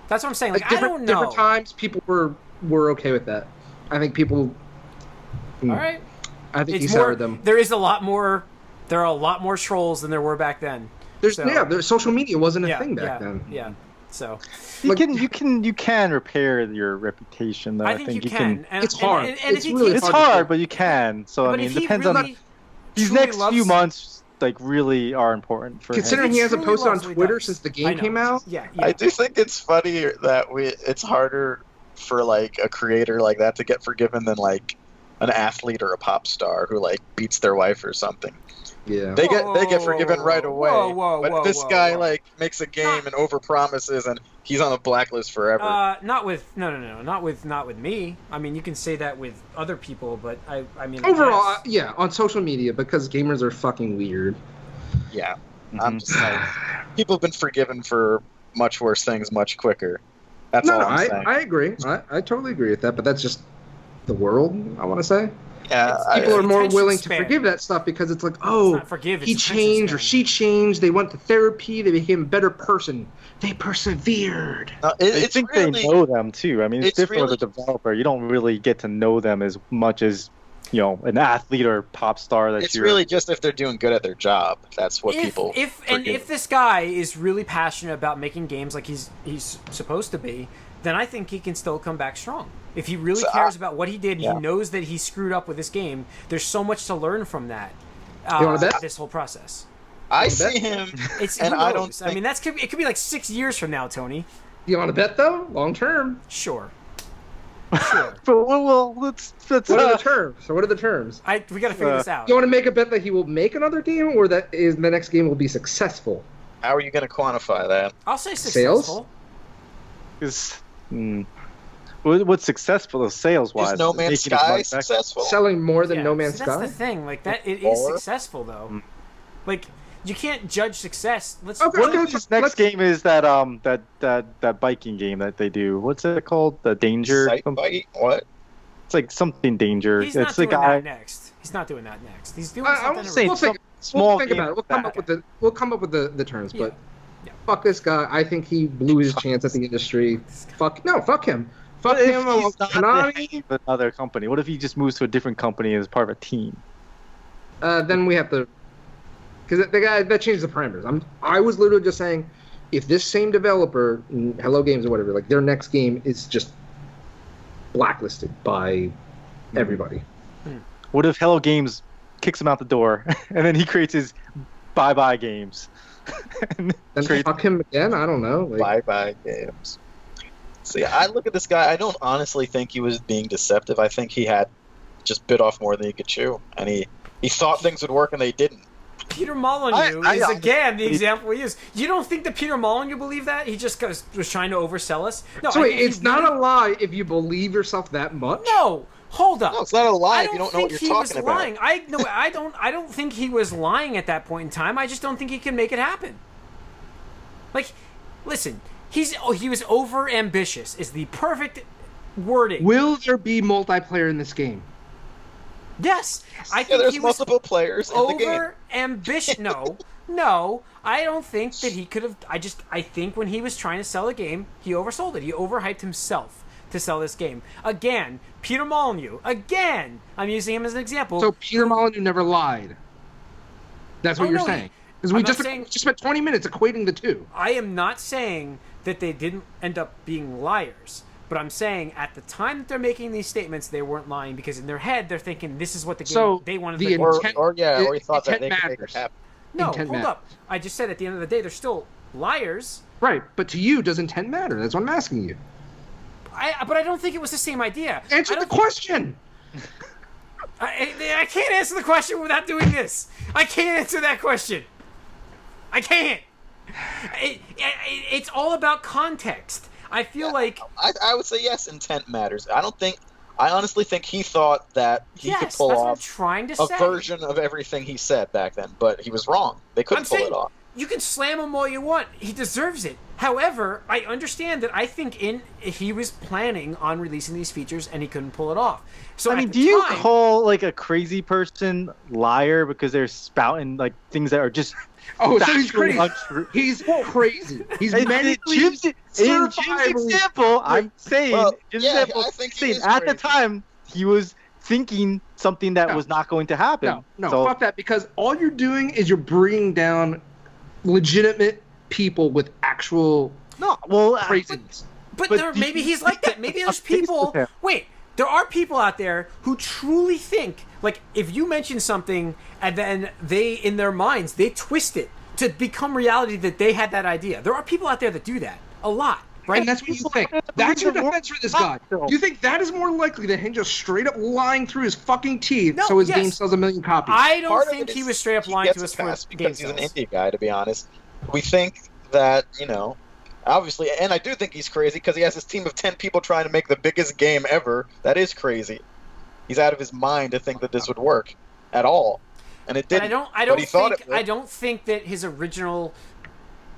That's what I'm saying. Like, I don't know. Different times, people were okay with that. I think people. All right. I think he soured them. There are a lot more trolls than there were back then. There's social media wasn't a thing back then. Yeah. So you can repair your reputation though. I think you can. It's hard. It's hard, but you can. So I mean, it depends on these next few months. Like really are important for considering him. He hasn't posted on Twitter since the game came out. Yeah. I do think it's funny that it's harder for like a creator like that to get forgiven than like an athlete or a pop star who like beats their wife or something. Yeah, they get forgiven right away. But this guy like makes a game and overpromises, and he's on the blacklist forever. Not with not with me. I mean, you can say that with other people, but I mean overall, on social media, because gamers are fucking weird. Yeah, I'm just saying. People have been forgiven for much worse things much quicker. That's all I'm saying. I agree. I totally agree with that, but that's just the world, I want to say. Yeah, People are more attention willing span. to forgive that stuff because it's like, It's oh, not forgive, it's he attention changed or span. she changed. They went to therapy. They became a better person. They persevered. I it's think really, they know them too. I mean, it's different really- with a developer. You don't really get to know them as much as an athlete or pop star that It's you're. really just if they're doing good at their job. That's what people. If this guy is really passionate about making games like he's supposed to be, then I think he can still come back strong. If he really cares about what he did, yeah. he knows that he screwed up with this game. There's so much to learn from that. You wanna bet? This whole process. I see him, It's and who I don't. knows? I mean, it could be like 6 years from now, Tony. You want to bet though? Long term. Sure. Sure. But well, let's. What are the terms? So what are the terms? We got to figure this out. You want to make a bet that he will make another game, or that the next game will be successful? How are you going to quantify that? I'll say Sales? successful. Is what's successful sales-wise? Is No Man's Making his Sky money back? successful? Selling more than Yeah, No Man's see, Sky? That's the thing. Like that, it is Or- successful though. Like you can't judge success. Let's. Okay. What if his next game is that biking game that they do? What's it called? The Danger? Sight bite? What? It's like something Danger. He's not it's the doing guy. that next. He's not doing that next. He's doing I something. won't say say original. some we'll small think game about it. We'll come up with the terms, Yeah. but Yeah. fuck this guy. I think he blew his chance at the industry. Fuck him. Fuck What if him. he's not the Konami. head of another company? What if he just moves to a different company as part of a team? Then we have to, because the guy that changed the parameters. I was literally just saying, if this same developer, Hello Games or whatever, like their next game is just blacklisted by everybody. What if Hello Games kicks him out the door and then he creates his bye-bye games? And Then creates- fuck him again. I don't know. Like, Bye-bye games. See, I look at this guy, I don't honestly think he was being deceptive. I think he had just bit off more than he could chew. And he thought things would work and they didn't. Peter Molyneux is I- again the example we use. You don't think that Peter Molyneux believed that? He just was trying to oversell us? No, so I wait, think he it's not really- a lie if you believe yourself that much. No, hold up. No, it's not a lie I if you don't know think what he you're was talking about. lying. I don't think he was lying at that point in time. I just don't think he can make it happen. Like, listen, he was over ambitious. Is the perfect wording. Will there be multiplayer in this game? Yes, I Yeah, think there's he was multiple players in the game. over ambitious. No, I don't think that he could have. I think when he was trying to sell a game, he oversold it. He overhyped himself to sell this game. Again, Peter Molyneux. Again, I'm using him as an example. So Peter Molyneux never lied. That's what Oh, you're no, saying. Because we I'm not just saying- spent 20 minutes equating the two. I am not saying that they didn't end up being liars, but I'm saying at the time that they're making these statements, they weren't lying because in their head they're thinking this is what the game So, they wanted. the to Or, intent- or he thought that intent they could make it matters. happen. No, intent hold matters. up. I just said at the end of the day, they're still liars. Right, but to you, does intent matter? That's what I'm asking you. But I don't think it was the same idea. Answer I the don't question. I can't answer the question without doing this. I can't answer that question. I can't. It's all about context. I feel like I would say yes, intent matters. I honestly think he thought that he could yes, pull that's what I'm off trying to a say. version of everything he said back then, but he was wrong. They couldn't I'm pull saying it off. you can slam him all you want. He deserves it. However, I understand that I think he was planning on releasing these features and he couldn't pull it off. So I at mean, the do you time- call like a crazy person liar because they're spouting like things that are just Oh, so he's factually crazy. untrue? He's crazy. He's In medically, Jim's certifiably- example, I'm saying, Well, Jim's yeah, example, I think he saying is at the crazy. time he was thinking something that No. was not going to happen. No, So, fuck that. Because all you're doing is you're bringing down legitimate people with actual no, well, craziness. But But there, do maybe you he's like that. Maybe there's touch base people. with him? Wait, there are people out there who truly think like if you mention something and then they, in their minds, they twist it to become reality that they had that idea. There are people out there that do that a lot, right? And that's what you People think. are gonna That's your believe the defense for this world. guy. You think that is more likely than him just straight up lying through his fucking teeth No, so his yes. game sells 1 million copies? I don't Part of think it he is was straight up he lying gets to a us pass for because game he's an sales. indie guy, to be honest. We think that, obviously, and I do think he's crazy because he has this team of 10 people trying to make the biggest game ever. That is crazy. He's out of his mind to think that this would work at all. and it And didn't. I don't but he thought think it would. I don't think that his original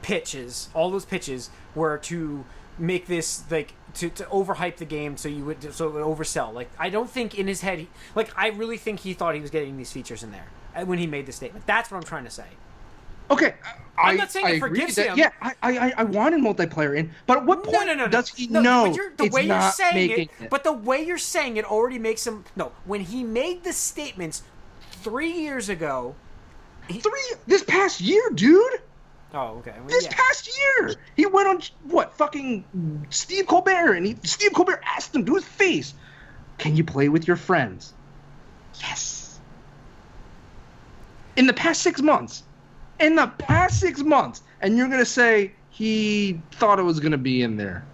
pitches, all those pitches, were to make this like to overhype the game so it would oversell. Like I don't think in his head, I really think he thought he was getting these features in there when he made the statement. That's what I'm trying to say. Okay, I'm not saying it agree forgives that, him. Yeah, I wanted multiplayer in, but at what point does he know But the way you're not saying making it, but the way you're saying it already makes him no. When he made the statements 3 years ago, this past year, dude. Oh, okay. Well, This past year, he went on what fucking Steve Colbert, and Steve Colbert asked him to his face, "Can you play with your friends?" Yes. In the past 6 months, and you're gonna say he thought it was gonna be in there?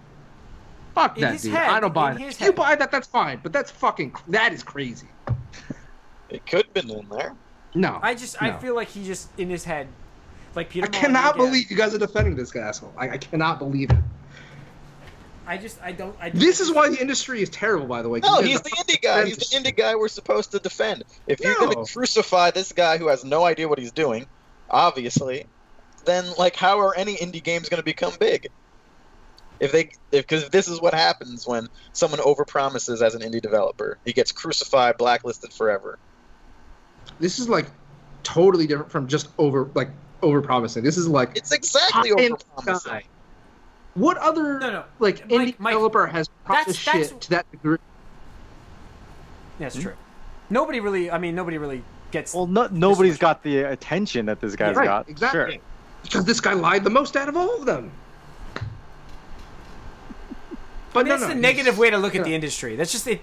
Fuck that, dude. I don't buy that. If you buy that, that's fine, but that is crazy. It could have been in there. No, I feel like he just in his head. Like Peter I cannot believe you guys are defending this guy, asshole. I cannot believe it. This is why the industry is terrible, by the way. No, he's the indie guy. He's the indie guy we're supposed to defend. If you're going to crucify this guy who has no idea what he's doing, obviously, then how are any indie games going to become big? Because this is what happens when someone overpromises as an indie developer. He gets crucified, blacklisted forever. This is totally different from just overpromising. This is it's exactly overpromising. What other indie developer has promised shit to that degree? That's true. Nobody really gets. Well, nobody's got the attention that this guy's got. Exactly. Sure. Because this guy lied the most out of all of them. But that's the negative way to look at the industry. That's just it.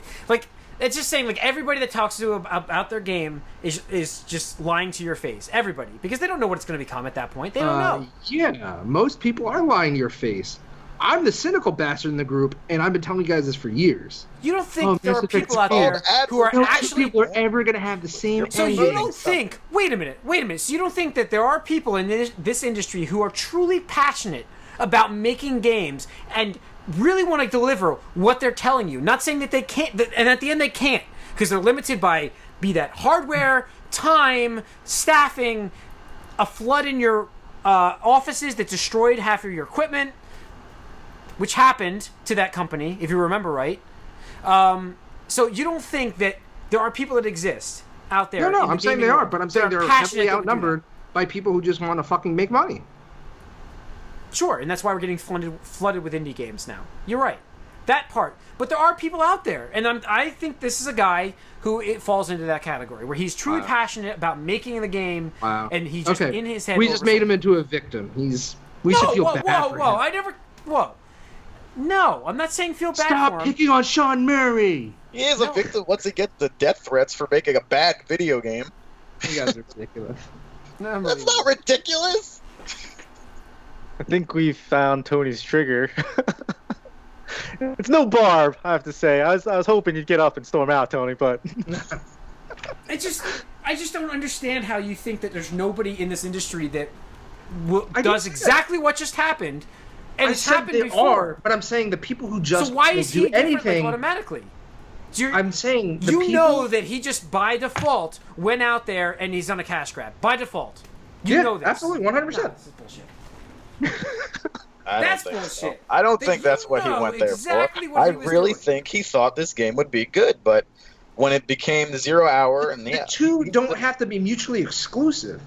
It's just saying everybody that talks to you about their game is just lying to your face. Everybody, because they don't know what it's going to become at that point. They don't know. Yeah, most people are lying to your face. I'm the cynical bastard in the group, and I've been telling you guys this for years. You don't think there are people out there who are actually people are ever going to have the same? So you don't think? Wait a minute. So you don't think that there are people in this industry who are truly passionate about making games and really want to deliver what they're telling you? Not saying that they can't, and at the end they can't, because they're limited by be that hardware, time, staffing, a flood in your offices that destroyed half of your equipment, which happened to that company, if you remember right. So you don't think that there are people that exist out there? No, I'm saying they are, but I'm saying they're heavily outnumbered by people who just want to fucking make money. Sure, and that's why we're getting flooded with indie games now. You're right. That part. But there are people out there, and I think this is a guy who it falls into that category, where he's truly passionate about making the game, and he just in his head... We just made him into a victim. We should feel bad for him. No, I'm not saying feel bad for him. Stop picking on Sean Murray! He is a victim once he gets the death threats for making a bad video game. You guys are ridiculous. That's not ridiculous! I think we found Tony's trigger. It's no barb, I have to say. I was hoping you'd get up and storm out, Tony, but I just don't understand how you think that there's nobody in this industry that does exactly what just happened, and it's happened before. But I'm saying the people who just so why is he do anything automatically? I'm saying know that he just by default went out there and he's on a cash grab by default. You know this. Absolutely, 100%. No, this is bullshit. That's bullshit. So. I don't think that's what he went there for. I really think he thought this game would be good, but when it became the 0 hour and the two don't have to be mutually exclusive.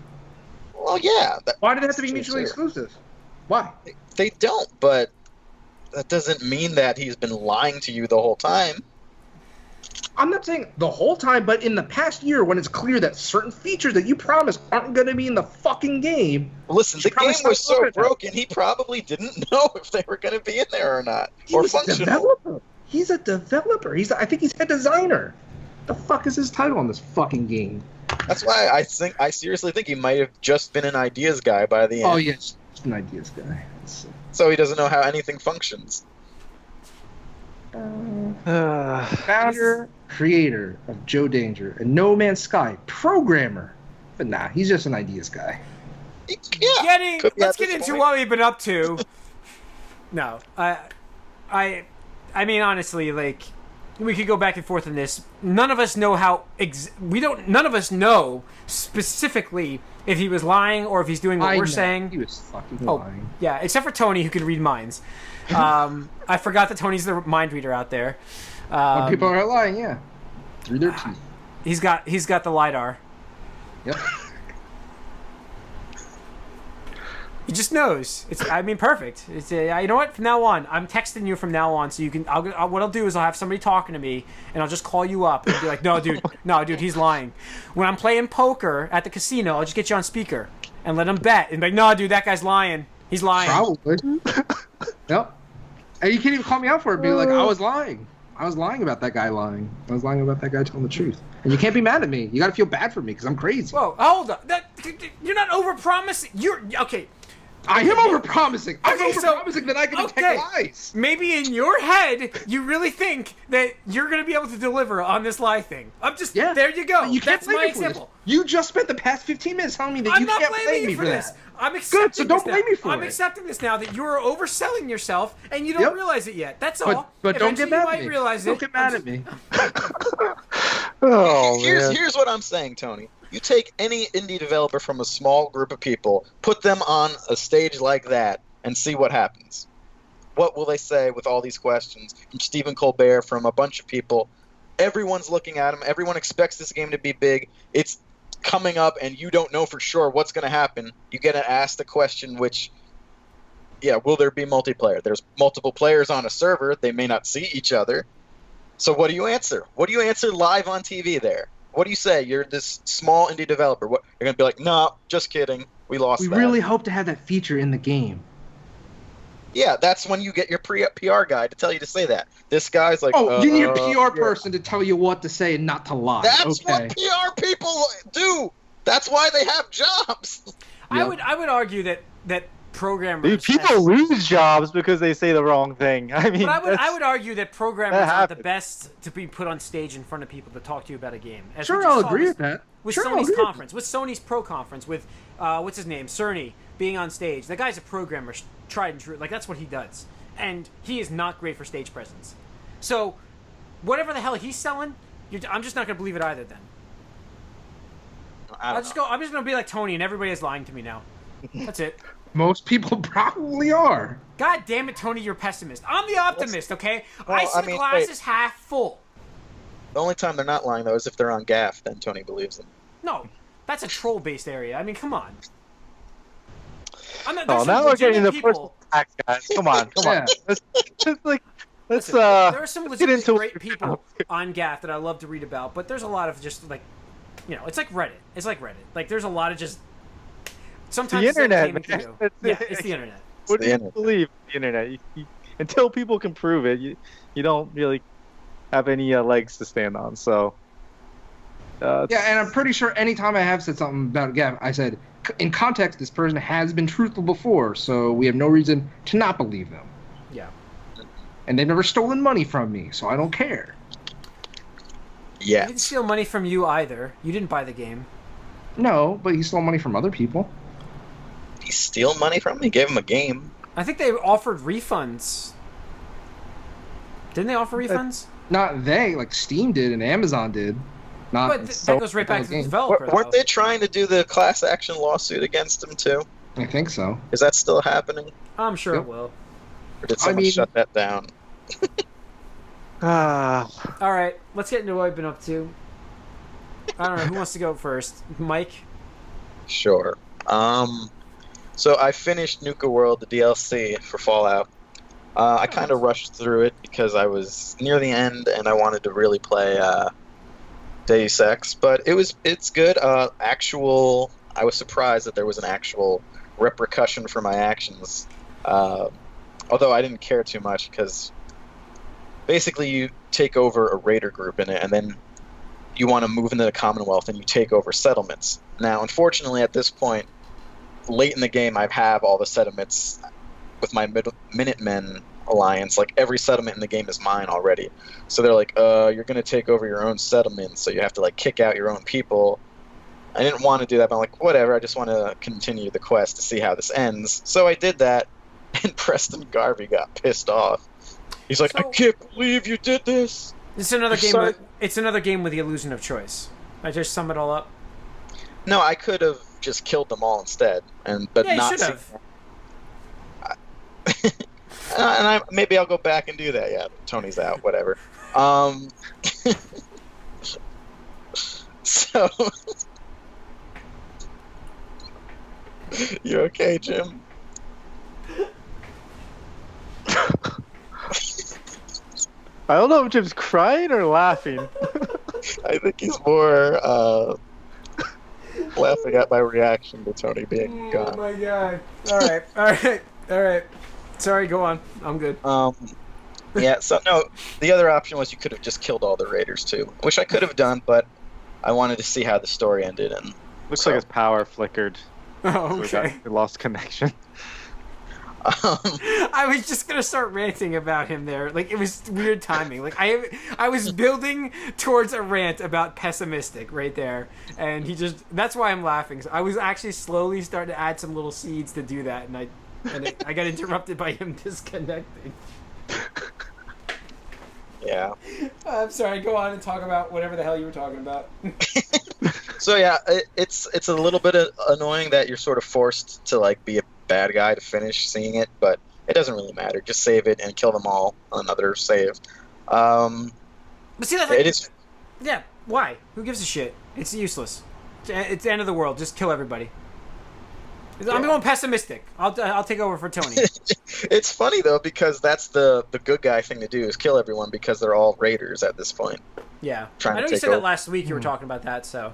Well, yeah. Why do they have to be mutually exclusive? Why? They don't, but that doesn't mean that he's been lying to you the whole time. I'm not saying the whole time, but in the past year, when it's clear that certain features that you promised aren't going to be in the fucking game. Listen, the game was so broken, he probably didn't know if they were going to be in there or not, or functional. He's a developer. I think he's a designer. The fuck is his title on this fucking game? That's why I seriously think he might have just been an ideas guy by the end. Oh yes, just an ideas guy. So he doesn't know how anything functions. Founder, creator of Joe Danger and No Man's Sky, programmer, but nah, he's just an ideas guy. Yeah, let's get into what we've been up to. No, I mean honestly, we could go back and forth on this. None of us know how. None of us know specifically if he was lying or if he's doing what we're saying. He was fucking lying. Yeah, except for Tony, who can read minds. I forgot that Tony's the mind reader out there. When people are lying, yeah, through their teeth. He's got the LiDAR. Yep. He just knows. Perfect. It's you know what? From now on, I'm texting you from now on, so you can. What I'll do is I'll have somebody talking to me, and I'll just call you up and be like, no, dude, he's lying. When I'm playing poker at the casino, I'll just get you on speaker and let him bet, and be like, no, dude, that guy's lying. He's lying. Probably. Yep. And you can't even call me out for it. Be like, I was lying. I was lying about that guy lying. I was lying about that guy telling the truth. And you can't be mad at me. You got to feel bad for me because I'm crazy. Whoa, hold on. You're not overpromising. You're okay. I am overpromising. I'm overpromising that I can detect lies. Maybe in your head, you really think that you're going to be able to deliver on this lie thing. There you go. That's my example. You just spent the past 15 minutes telling me that you can't blame me for this. that. I'm accepting Good, so don't blame me for it. I'm accepting this now that you're overselling yourself and you don't realize it yet. That's all. But don't get mad at me. Don't get mad at me. Here's what I'm saying, Tony. You take any indie developer from a small group of people, put them on a stage like that, and see what happens. What will they say with all these questions from Stephen Colbert, from a bunch of people? Everyone's looking at him. Everyone expects this game to be big. It's coming up, and you don't know for sure what's going to happen. You get asked a question which, will there be multiplayer? There's multiple players on a server. They may not see each other. So what do you answer? What do you answer live on TV there? What do you say? You're this small indie developer. What, you're going to be like, no, just kidding. We lost that. We really hope to have that feature in the game. Yeah, that's when you get your PR guy to tell you to say that. This guy's like, you need a PR person to tell you what to say and not to lie. That's what PR people do. That's why they have jobs. I would argue that programmers... People lose jobs because they say the wrong thing. I mean, but I would argue that programmers are the best to be put on stage in front of people to talk to you about a game. I'll agree with that. With Sony's conference, with Sony's Pro conference, with what's his name, Cerny, being on stage. The guy's a programmer, tried and true. Like, that's what he does, and he is not great for stage presence. So, whatever the hell he's selling, I'm just not gonna believe it either. Then I'm just gonna be like Tony, and everybody is lying to me now. That's it. Most people probably are. God damn it, Tony, you're a pessimist. I'm the optimist, okay? I see the glass is half full. The only time they're not lying, though, is if they're on Gaff. Then Tony believes them. No, that's a troll-based area. I mean, come on. Now we're getting the personal attacks, guys. Come on. Let's there are some legitimately great people on Gaff that I love to read about, but there's a lot of just, like, it's like Reddit. Like, there's a lot of just... Sometimes the internet, man. It's the internet. What do you believe? The internet. Until people can prove it, you don't really have any legs to stand on. So. And I'm pretty sure anytime I have said something about Gav, I said, in context, this person has been truthful before, so we have no reason to not believe them. Yeah. And they've never stolen money from me, so I don't care. Yeah. He didn't steal money from you either. You didn't buy the game. No, but he stole money from other people. He steal money from me? Gave him a game. I think they offered refunds. Didn't they offer refunds? Not they, like Steam did and Amazon did. But that goes right back to the developer. Weren't they trying to do the class action lawsuit against him too? I think so. Is that still happening? I'm sure it will. Or did someone shut that down? All right, let's get into what I've been up to. I don't know, who wants to go first? Mike? Sure. So I finished Nuka World, the DLC for Fallout. I kind of rushed through it because I was near the end and I wanted to really play Deus Ex, but it's good. I was surprised that there was an actual repercussion for my actions, although I didn't care too much because basically you take over a raider group in it and then you want to move into the Commonwealth and you take over settlements. Now, unfortunately, at this point, late in the game, I have all the settlements with my Minutemen alliance. Like, every settlement in the game is mine already. So they're like, you're going to take over your own settlement, so you have to, like, kick out your own people. I didn't want to do that, but I'm like, whatever, I just want to continue the quest to see how this ends. So I did that, and Preston Garvey got pissed off. He's like, I can't believe you did this. It's another game. Sorry. It's another game with the illusion of choice. I just sum it all up. No, I could have just killed them all instead, but Yeah, you not. should have. Maybe I'll go back and do that. Yeah, Tony's out. Whatever. So, you okay, Jim? I don't know if Jim's crying or laughing. I think he's more laughing at my reaction to Tony being Oh gone. my god! All right. Sorry, go on. I'm good. Yeah. So no, the other option was you could have just killed all the raiders too, which I could have done, but I wanted to see how the story ended, and Looks like his power flickered. Oh, okay. We lost connection. I was just gonna start ranting about him there. Like, it was weird timing. Like, I was building towards a rant about pessimistic right there, and he just. That's why I'm laughing. So I was actually slowly starting to add some little seeds to do that, and I got interrupted by him disconnecting. yeah. I'm sorry. Go on and talk about whatever the hell you were talking about. So yeah, it's a little bit annoying that you're sort of forced to like be a bad guy to finish seeing it, but it doesn't really matter. Just save it and kill them all on another save. But see, that's It is. Yeah, why? Who gives a shit? It's useless. It's the end of the world. Just kill everybody. I'm going pessimistic. I'll take over for Tony. It's funny though because that's the good guy thing to do is kill everyone because they're all raiders at this point. Yeah, Trying I know to you take said that over. last week. You were talking about that, so.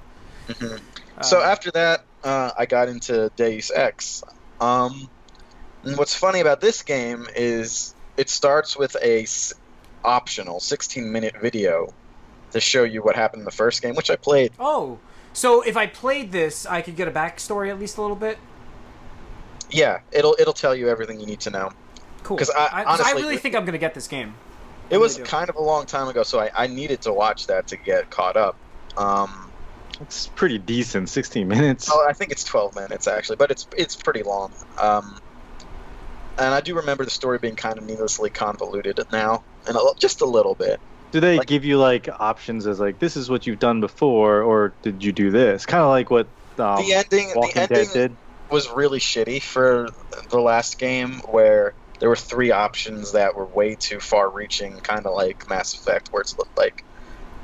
hmm So after that, I got into Deus Ex. And what's funny about this game is it starts with a optional 16-minute video to show you what happened in the first game, which I played. Oh, so if I played this, I could get a backstory at least a little bit. Yeah, it'll tell you everything you need to know. Cool. 'Cause I honestly, really think I'm gonna get this game. It was really do. kind of a long time ago, so I needed to watch that to get caught up. It's pretty decent, 16 minutes. Oh, I think it's 12 minutes actually, but it's pretty long. And I do remember the story being kind of needlessly convoluted now, and just a little bit. Do they like- give you like options as like this is what you've done before, or did you do this? Kind of like what The ending Walking Dead did. was really shitty for the last game, where there were 3 options that were way too far-reaching, kind of like Mass Effect, where it's like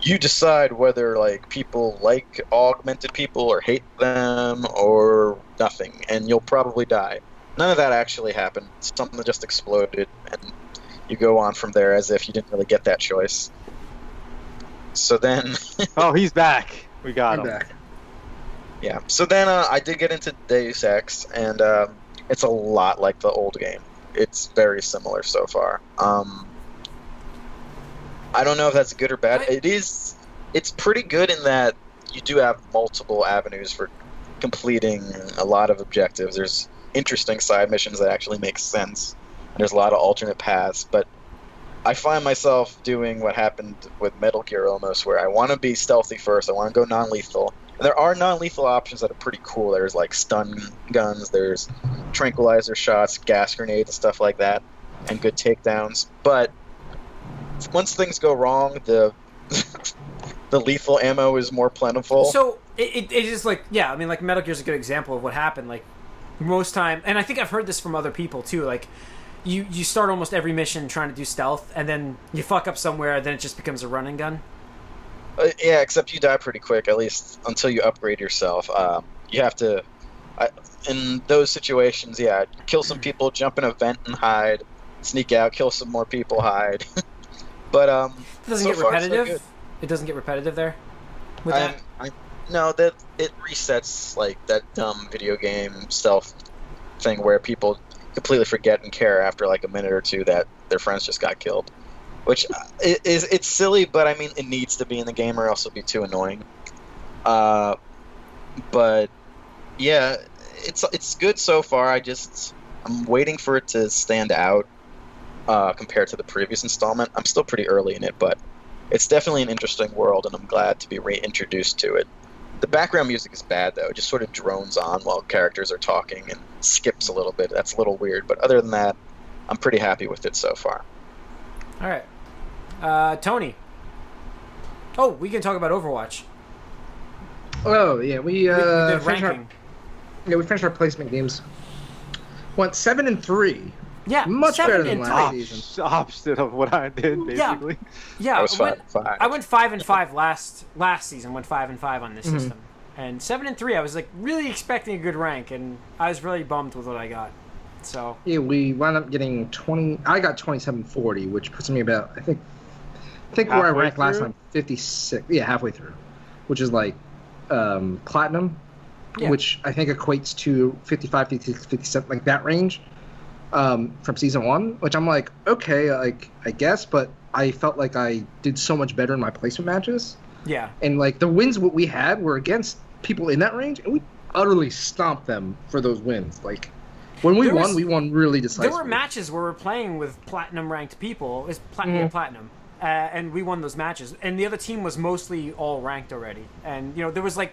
you decide whether like people like augmented people or hate them or nothing, and you'll probably die. None of that actually happened. Something just exploded, and you go on from there as if you didn't really get that choice. So then, Oh, he's back. We got I'm him. back. yeah. So then I did get into Deus Ex, and it's a lot like the old game. It's very similar so far. I don't know if that's good or bad. It's pretty good in that you do have multiple avenues for completing a lot of objectives. There's interesting side missions that actually make sense. And there's a lot of alternate paths, but I find myself doing what happened with Metal Gear almost, where I want to be stealthy first. I want to go non-lethal. And there are non-lethal options that are pretty cool. There's like stun guns, there's tranquilizer shots, gas grenades, and stuff like that, and good takedowns. But once things go wrong, the lethal ammo is more plentiful. So it is like, yeah, I mean, like Metal Gear's a good example of what happened. Like most time, and I think I've heard this from other people too. Like you start almost every mission trying to do stealth, and then you fuck up somewhere, then it just becomes a run and gun. Yeah, except you die pretty quick, at least until you upgrade yourself. You have to, in those situations, kill some people, jump in a vent and hide, sneak out, kill some more people, hide. But It doesn't so get far, so repetitive. good. It doesn't get repetitive there. With that. No, that it resets like that dumb video game stealth thing where people completely forget and care after like a minute or two that their friends just got killed. Which it's silly, but I mean it needs to be in the game or else it'll be too annoying. But yeah, it's good so far. I'm waiting for it to stand out compared to the previous installment. I'm still pretty early in it, but it's definitely an interesting world, and I'm glad to be reintroduced to it. The background music is bad though; it just sort of drones on while characters are talking and skips a little bit. That's a little weird, but other than that, I'm pretty happy with it so far. All right, Tony. Oh, we can talk about Overwatch. Oh yeah, we We did finished our, ranking. yeah we finished our placement games. Went 7-3. Yeah, Much better 7 than and last 3. season. Opposite of what I did, basically. Yeah, I was 5-5. I went 5-5 last season. Went 5-5 on this Mm-hmm. system, and 7-3. I was like really expecting a good rank, and I was really bummed with what I got. So Yeah, we wound up getting 20. I got 2740, which puts me about I think where I Halfway ranked last through? time 56. Yeah, halfway through, which is like platinum, Yeah. which I think equates to 55, 56, 57, like that range from season 1. Which I'm like, okay, like I guess, but I felt like I did so much better in my placement matches, yeah, and like the wins what we had were against people in that range, and we utterly stomped them for those wins. Like. When we won really decisively. there were matches where we're playing with platinum ranked people. It's Mm-hmm. platinum. And we won those matches, and the other team was mostly all ranked already. And there was 3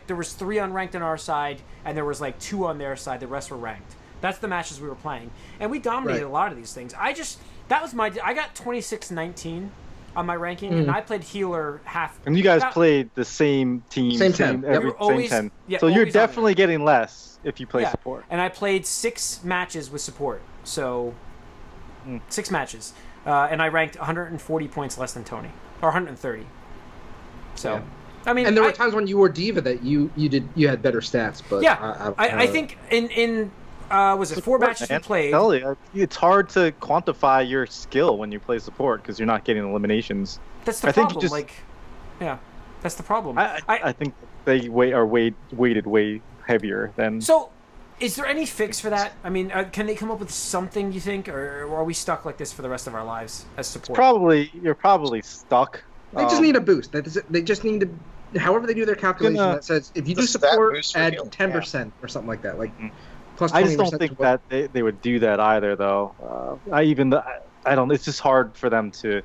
unranked on our side, and there was like 2 on their side. The rest were ranked. That's the matches we were playing, and we dominated Right. a lot of these things. I got 26-19 on my ranking, and I played healer half. And you guys that- played the same team, Same 10. every You're always- same 10. yeah, So you're always on there. definitely getting less if you play Yeah, support. and I played 6 matches with support, so 6 matches, and I ranked 140 points less than Tony, or 130. So, Yeah. I mean, And there were times when you were Diva that you had better stats, but yeah, I think in was it 4 matches we Man, played? tell you, it's hard to quantify your skill when you play support because you're not getting eliminations. That's the I think you problem. just- Like, yeah, that's the problem. I think they weighted way heavier than. So, is there any fix for that? I mean, can they come up with something, you think, or are we stuck like this for the rest of our lives as support? You're probably stuck. they just need a boost. They just need to, however they do their calculation that says if you do The stat support, boost for add healing, 10% or something like that, like plus 20%. I just don't think that they would do that either, though. I don't. It's just hard for them to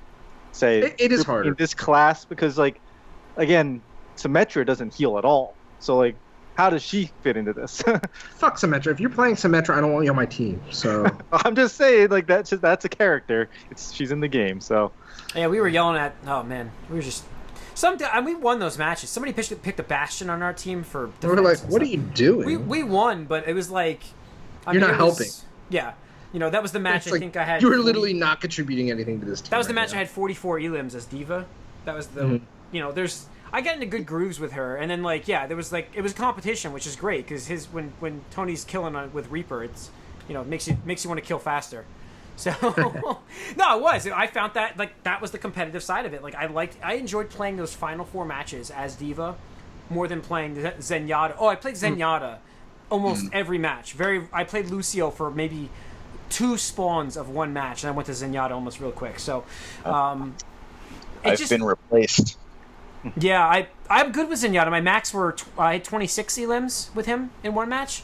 say. It is you're harder. in this class because, like, again, Symmetra doesn't heal at all. So, like, how does she fit into this? Fuck Symmetra. If you're playing Symmetra, I don't want you on my team. So I'm just saying, like, that's a character. She's in the game, so. Yeah, we were yelling at. Oh man, we were just. And we won those matches. Somebody picked a Bastion on our team for. we're like, what are you doing? We won, but it was like. You're not it was- helping. Yeah, that was the match. It's I like, think I had. you were 40 literally not contributing anything to this team. That was the right match now. I had 44 elims as Diva. That was the. There's. I got into good grooves with her, and then there was it was competition, which is great because when Tony's killing with Reaper, it's it makes you want to kill faster. So no, it was. I found that that was the competitive side of it. I enjoyed playing those final 4 matches as Diva more than playing Zenyatta. Oh, I played Zenyatta almost every match. I played Lucio for maybe 2 spawns of 1 match, and I went to Zenyatta almost real quick. So I've been replaced. Yeah, I'm good with Zenyatta. My max I had 26 elims with him in 1 match,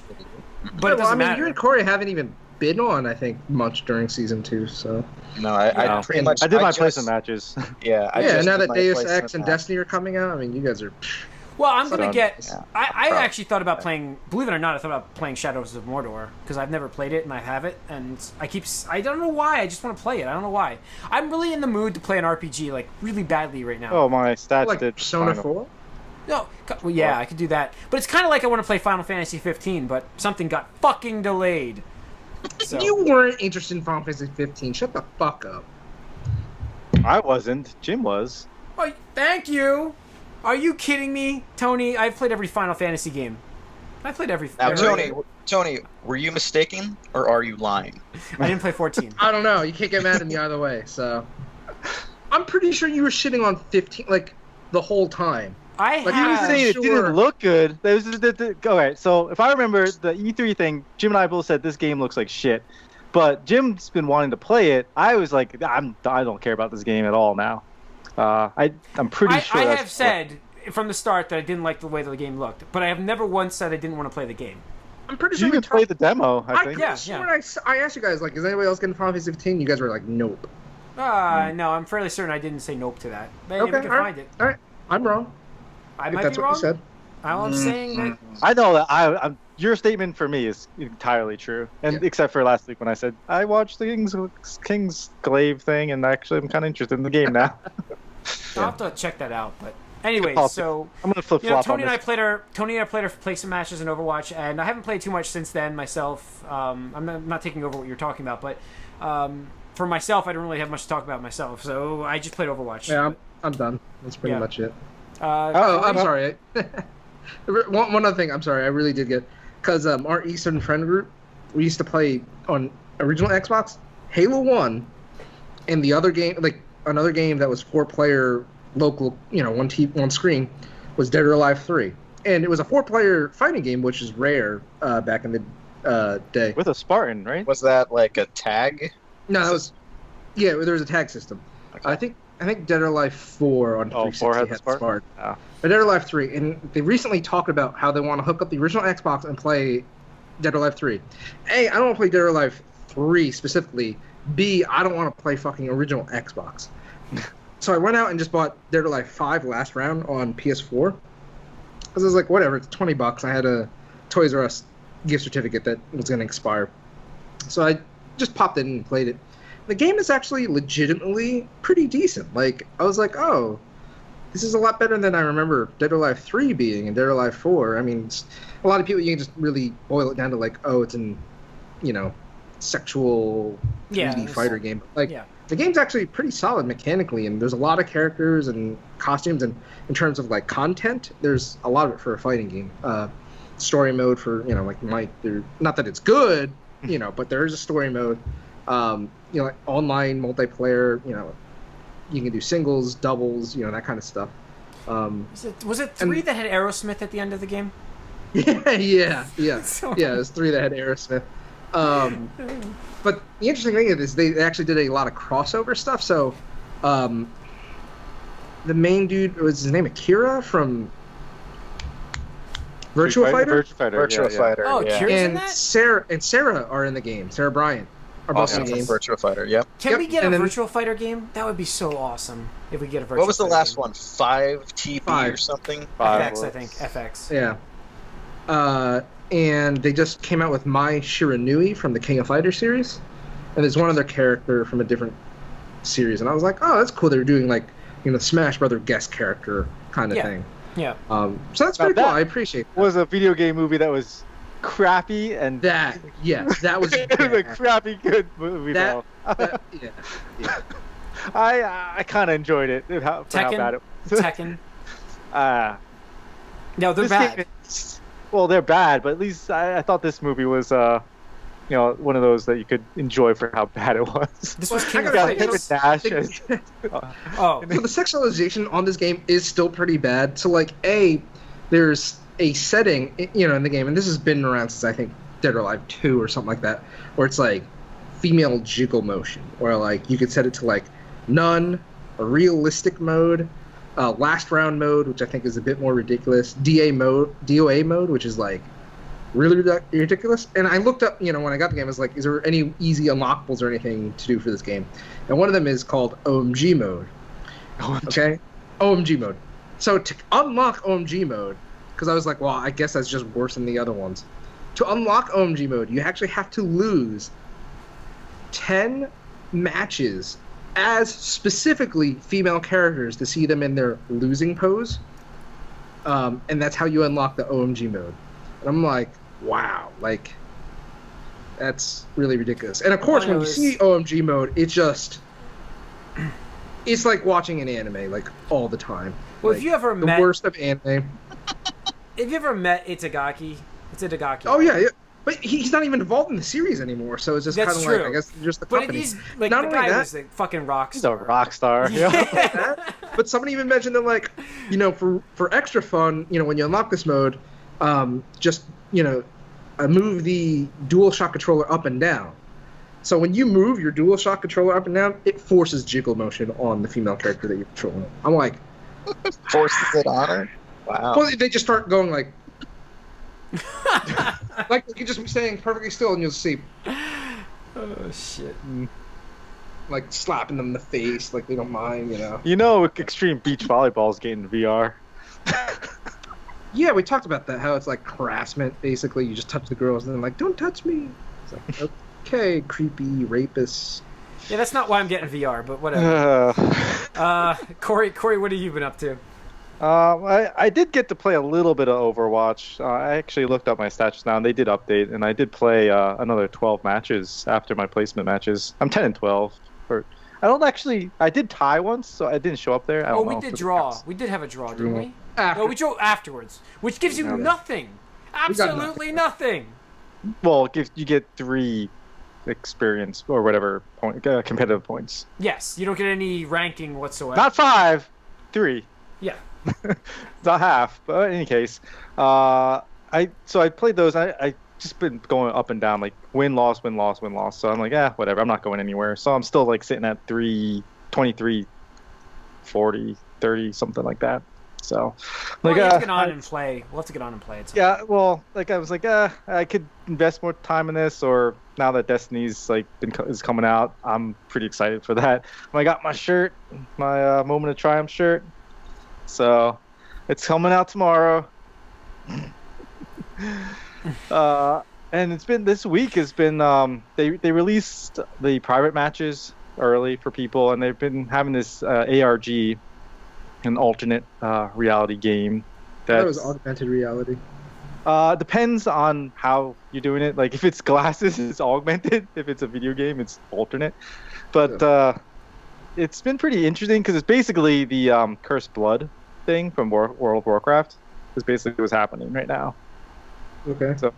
but it doesn't matter. You and Corey haven't even been on, I think, much during season 2. So No, I pretty much. I did my just- placement matches. Yeah, now did that my Deus placement Ex and match. Destiny are coming out, I mean, you guys are. Well, I'm gonna done. get. Yeah. I actually thought about playing. Believe it or not, I thought about playing Shadows of Mordor because I've never played it and I have it, and I don't know why. I just want to play it. I don't know why. I'm really in the mood to play an RPG really badly right now. Oh, my stats Like did. Persona fine. 4? No, well, yeah, I could do that, but it's kind of like I want to play Final Fantasy 15, but something got fucking delayed. So. You weren't interested in Final Fantasy 15. Shut the fuck up. I wasn't. Jim was. Oh, thank you. Are you kidding me, Tony? I've played every Final Fantasy game. I've played every. Now, every- Tony, were you mistaken or are you lying? I didn't play 14. I don't know. You can't get mad at me either way. So, I'm pretty sure you were shitting on 15 the whole time. I Like, I'm have. saying it sure. didn't look good. Okay, so if I remember the E3 thing, Jim and I both said this game looks like shit. But Jim's been wanting to play it. I was like, I don't care about this game at all now. I'm pretty sure. I that's have said from the start that I didn't like the way the game looked, but I have never once said I didn't want to play the game. I'm pretty You sure we even played the demo, I think. yeah. I asked you guys, like, is anybody else getting Final Fantasy 15? You guys were like, nope. No, I'm fairly certain I didn't say nope to that. Maybe we can find it. All right. I'm wrong. I If might that's be what wrong. you said. I'm saying that. I know that I'm your statement for me is entirely true, and Yeah. except for last week when I said I watched the King's Glaive thing, and actually I'm kind of interested in the game now. I'll have to check that out, but Anyways, Politics. so I'm gonna flip flop Tony on and I this. played some matches in Overwatch, and I haven't played too much since then myself. I'm not taking over what you're talking about, but for myself, I don't really have much to talk about myself, so I just played Overwatch. Yeah, I'm done. That's pretty Yeah. much it. Oh, I'm sorry. One other thing, I'm sorry, I really did get, because our Eastern friend group, we used to play on original Xbox, Halo 1, and the other game, like another game that was 4-player local, one screen, was Dead or Alive 3. And it was a 4-player fighting game, which is rare back in the day. With a Spartan, right? Was that like a tag? No, that was, yeah, there was a tag system. Okay. I think Dead or Alive 4 on 360 4 had had the Spartan? Spartan. Oh. But Dead or Alive 3, and they recently talked about how they want to hook up the original Xbox and play Dead or Alive 3. A, I don't want to play Dead or Alive 3 specifically. B, I don't want to play fucking original Xbox. So I went out and just bought Dead or Alive 5 last round on PS4. Because I was like, whatever, it's $20. I had a Toys R Us gift certificate that was going to expire. So I just popped it in and played it. The game is actually legitimately pretty decent. Like, I was like, oh, this is a lot better than I remember Dead or Alive 3 being and Dead or Alive 4. I mean, a lot of people, you can just really boil it down to like, oh, it's an, sexual 3D fighter game. Like, the game's actually pretty solid mechanically, and there's a lot of characters and costumes, and in terms of like content, there's a lot of it for a fighting game. Story mode for, not that it's good, but there is a story mode. Like online multiplayer, you can do singles, doubles, that kind of stuff. Was it 3 that had Aerosmith at the end of the game? Yeah. It was 3 that had Aerosmith. But the interesting thing is they actually did a lot of crossover stuff. So, the main dude, was his name Akira from Virtua Fighter? Virtua Fighter. Oh, yeah. Akira's in And that? Sarah are in the game. Sarah Bryant are both Also in the from game. Virtua Fighter. Yep. Can we get and a then- Virtual Fighter game? That would be so awesome if we get a Virtual What was the Fighter last game. one? 5TB or 5. something? FX, I think. FX. Yeah. And they just came out with Mai Shiranui from the King of Fighters series. And there's one other character from a different series. And I was like, oh, that's cool. They're doing like, Smash Brother guest character kind of thing. Yeah. So that's pretty cool. I appreciate that. Was a video game movie that was crappy and That was it was a crappy good movie That- though. yeah. I kind of enjoyed it for how bad it was. Tekken. No, they're This bad. game is- well, they're bad, but at least I thought this movie was one of those that you could enjoy for how bad it was. This was I King of gotta Yeah, say, Fighters. David Nash. Oh, So the sexualization on this game is still pretty bad. So like, there's a setting, in the game, and this has been around since I think Dead or Alive 2 or something like that, where it's like female jiggle motion, where like you could set it to like none, a realistic mode, last round mode, which I think is a bit more ridiculous, DOA mode, which is like really ridiculous. And I looked up, when I got the game, I was like, is there any easy unlockables or anything to do for this game? And one of them is called OMG mode. Okay? OMG mode. So to unlock OMG mode, because I was like, well, I guess that's just worse than the other ones. To unlock OMG mode, you actually have to lose 10 matches as specifically female characters to see them in their losing pose. And that's how you unlock the OMG mode. And I'm like, wow, like, that's really ridiculous. And of course, when you see OMG mode, it's like watching an anime, like, all the time. well, Like, if you ever the met, worst of anime. if you ever met Itagaki, Oh, yeah. But he's not even involved in the series anymore, so it's just kind That's of like, true. I guess, just the but company. he's like Not the only guy that- was a fucking rock He's a star. rock star. But somebody even mentioned that, like, for extra fun, when you unlock this mode, just, move the DualShock controller up and down. So when you move your DualShock controller up and down, it forces jiggle motion on the female character that you're controlling. I'm like, Forces it on her? Wow. well, they just start going like, like you just be staying perfectly still, and you'll see Oh shit. like slapping them in the face, like they don't mind, Extreme Beach Volleyball's getting VR. Yeah, we talked about that. How it's like harassment. Basically, you just touch the girls, and then like, don't touch me. It's like, okay, creepy rapist. Yeah, that's not why I'm getting VR, but whatever. Corey, what have you been up to? I did get to play a little bit of Overwatch. I actually looked up my stats now, and they did update, and I did play another 12 matches after my placement matches. I'm 10 and 12. I did tie once, so I didn't show up there. I don't know we did draw. We did have a draw, didn't we? After. No, we drew afterwards, which gives you nothing. Absolutely nothing. Well, you get 3 experience or whatever competitive points. Yes, you don't get any ranking whatsoever. Not 5, 3. Yeah. Not half, but in any case, I played those. I just been going up and down, like win loss win loss win loss. So I'm like, whatever. I'm not going anywhere. So I'm still like sitting at 23, 40, 30, something like that. So, like, you have to get on and play. We'll have to get on and play it. Yeah, well, like I was like, I could invest more time in this, or now that Destiny's is coming out, I'm pretty excited for that. I got my shirt, my Moment of Triumph shirt, so it's coming out tomorrow. And it's been this week has been they released the private matches early for people, and they've been having this ARG. An alternate reality game. That was augmented reality. Depends on how you're doing it. Like if it's glasses, it's augmented. If it's a video game, it's alternate. But it's been pretty interesting because it's basically the Cursed Blood thing from World of Warcraft. Is basically what's happening right now. Okay. So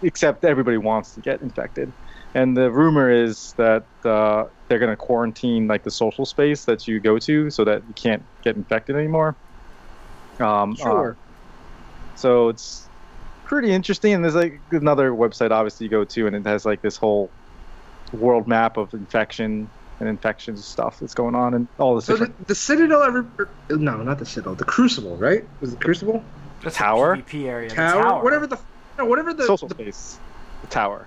except everybody wants to get infected. And the rumor is that they're going to quarantine like the social space that you go to so that you can't get infected anymore. Sure. So it's pretty interesting. And there's like another website obviously you go to, and it has like this whole world map of infection and infections stuff that's going on, and all this. So the Citadel no, not the Citadel, the Crucible, right? Was it Crucible? The Tower? PvP area. Tower? Whatever the social space. The tower.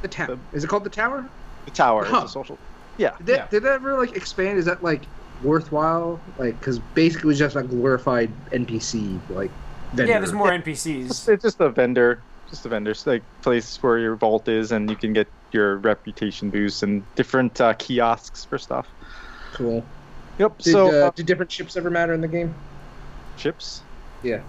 The tower. Is it called the Tower? The tower Huh. is a social. Yeah. Did that ever like expand? Is that like worthwhile? Like, because basically it was just a glorified NPC like vendor. Yeah, there's more NPCs. It's just a vendor. Just a vendor. It's like place where your vault is, and you can get your reputation boosts and different kiosks for stuff. Cool. Yep. Did different ships ever matter in the game? Chips? Yeah.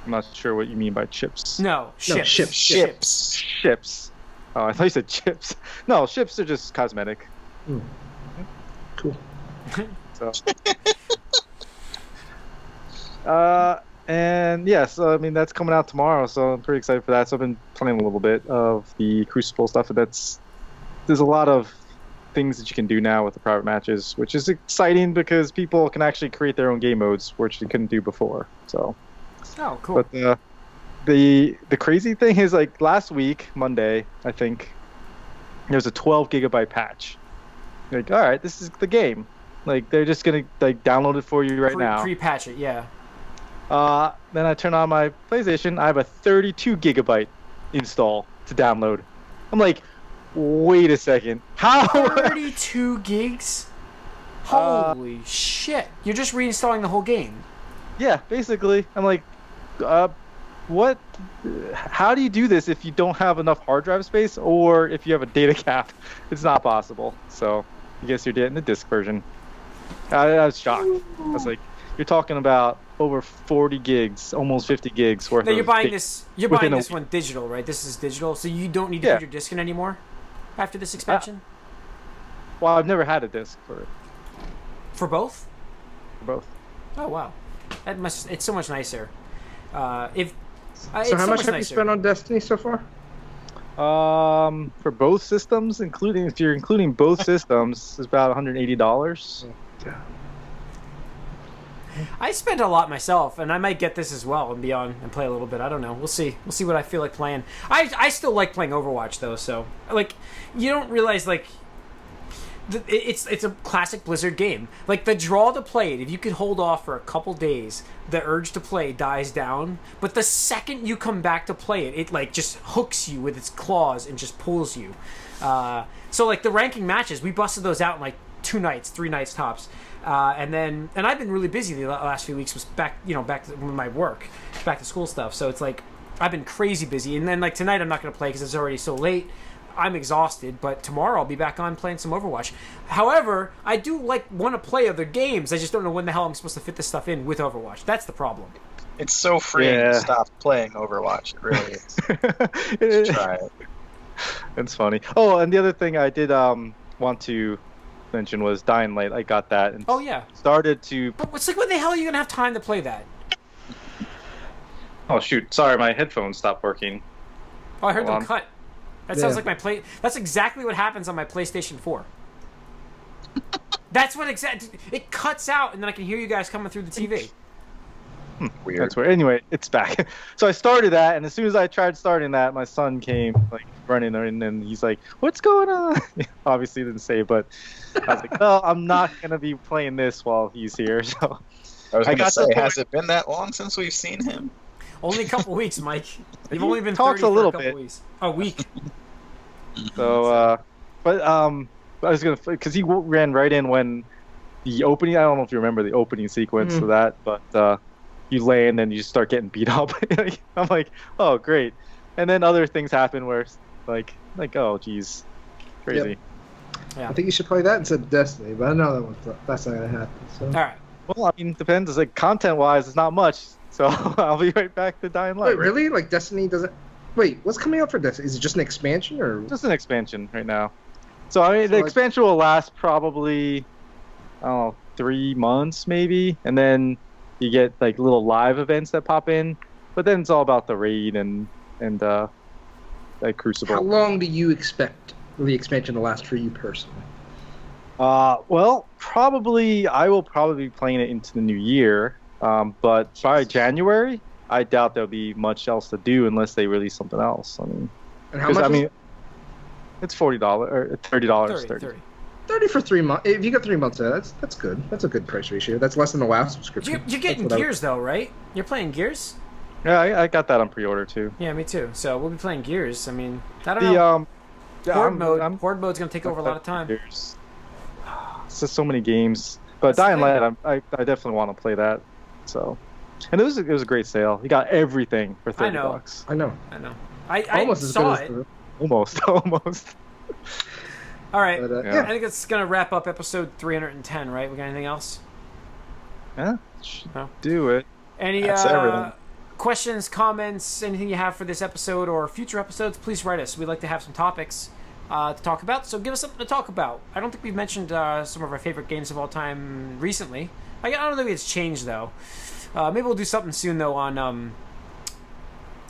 I'm not sure what you mean by chips. No, ships. Ships. Oh, I thought you said chips. No, ships are just cosmetic. Cool. So. And yeah, so I mean that's coming out tomorrow, so I'm pretty excited for that. So I've been playing a little bit of the Crucible stuff, and there's a lot of things that you can do now with the private matches, which is exciting because people can actually create their own game modes, which they couldn't do before. So. Oh, cool. But the crazy thing is, like last week, Monday, I think, there was a 12 gigabyte patch. Like, all right, this is the game. Like, they're just gonna like download it for you right now. Pre-patch it, yeah. Then I turn on my PlayStation. I have a 32 gigabyte install to download. I'm like, wait a second, how? 32 gigs? Holy shit! You're just reinstalling the whole game. Yeah, basically. I'm like, what? How do you do this if you don't have enough hard drive space, or if you have a data cap? It's not possible. So I guess you're getting the disc version. I was shocked. I was like, you're talking about over 40 gigs, almost 50 gigs worth. Now you're of buying gigs this. You're buying within this one digital, right? This is digital, so you don't need to put your disc in anymore after this expansion. Well, I've never had a disc for it. For both? For both. Oh wow, it's so much nicer. So how much have you spent on Destiny so far? For both systems, if you're including both systems, it's about $180. Yeah. I spent a lot myself, and I might get this as well and be on and play a little bit. I don't know. We'll see. We'll see what I feel like playing. I still like playing Overwatch though. So like, you don't realize like. It's a classic Blizzard game. Like the draw to play it, if you could hold off for a couple days, the urge to play dies down. But the second you come back to play it, it like just hooks you with its claws and just pulls you. So like the ranking matches, we busted those out in like 2 nights, 3 nights tops. And I've been really busy the last few weeks. Was back to my work, back to school stuff. So it's like I've been crazy busy. And then like tonight, I'm not going to play because it's already so late. I'm exhausted, but tomorrow I'll be back on playing some Overwatch. However, I do want to play other games. I just don't know when the hell I'm supposed to fit this stuff in with Overwatch. That's the problem. It's so freeing to stop playing Overwatch. It really is. Try it. It's funny. Oh, and the other thing I did want to mention was Dying Light. I got that. And started to. But it's like, when the hell are you gonna have time to play that? Oh shoot! Sorry, my headphones stopped working. Oh, I heard them cut. That sounds like my play. That's exactly what happens on my PlayStation 4. That's what it cuts out, and then I can hear you guys coming through the TV. Weird. That's weird. Anyway, it's back. So I started that, and as soon as I tried starting that, my son came running in, and he's like, "What's going on?" Obviously, didn't say, but I was like, "Well, I'm not gonna be playing this while he's here." So I was gonna say, has it been that long since we've seen him? Only a couple weeks, Mike. You've only been talks 30 a little for a couple bit. weeks. A week. So, I was gonna, because he ran right in when the opening. I don't know if you remember the opening sequence of that, but you land and you just start getting beat up. I'm like, oh great, and then other things happen where like oh geez, crazy. Yep. Yeah. I think you should play that instead of Destiny, but I know that's not gonna happen. So. All right. Well, I mean, depends. Like content-wise, it's not much. So I'll be right back to Dying Light. Wait, really? Like Destiny doesn't? Wait, what's coming out for Destiny? Is it just an expansion or? Just an expansion right now. So I mean, the expansion will last probably, I don't know, 3 months maybe, and then you get like little live events that pop in. But then it's all about the raid and like Crucible. How long do you expect the expansion to last for you personally? Well, I will probably be playing it into the new year. But by January, I doubt there'll be much else to do unless they release something else. I mean, and how much? It's $40 or $30. 30 for 3 months. If you get 3 months out, that's good. That's a good price ratio. That's less than the WoW subscription. You're getting Gears though, right? You're playing Gears? Yeah, I got that on pre-order too. Yeah, me too. So we'll be playing Gears. I mean, I don't know. Horde mode's gonna take over a lot of time. It's just so many games. But Dying Light, I definitely want to play that. So, and it was a great sale. You got everything for $30. I know. I almost saw it. Almost. All right. But, I think it's gonna wrap up episode 310. Right? We got anything else? Yeah. No? Do it. Any questions, comments, anything you have for this episode or future episodes? Please write us. We'd like to have some topics to talk about. So give us something to talk about. I don't think we've mentioned some of our favorite games of all time recently. I don't think it's changed though. Maybe we'll do something soon though on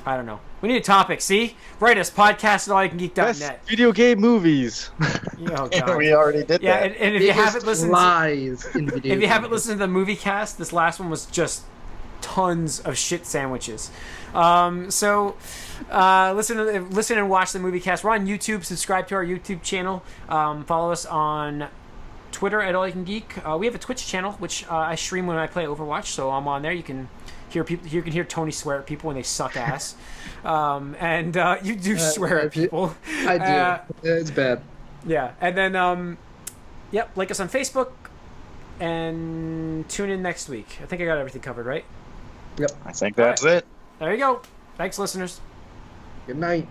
I don't know. We need a topic. See, write us podcast@allycangeek.net. Best video game movies. Oh God. We already did that. Yeah, and if you haven't listened, if you haven't listened to the movie cast, this last one was just tons of shit sandwiches. So listen and watch the movie cast. We're on YouTube. Subscribe to our YouTube channel. Follow us on Twitter @allycangeek. We have a Twitch channel which I stream when I play Overwatch, so I'm on there. You can hear people. You can hear Tony swear at people when they suck ass, and you do swear at people. I do. It's bad. Yeah, and then like us on Facebook, and tune in next week. I think I got everything covered, right? Yep. I think that's it. There you go. Thanks, listeners. Good night.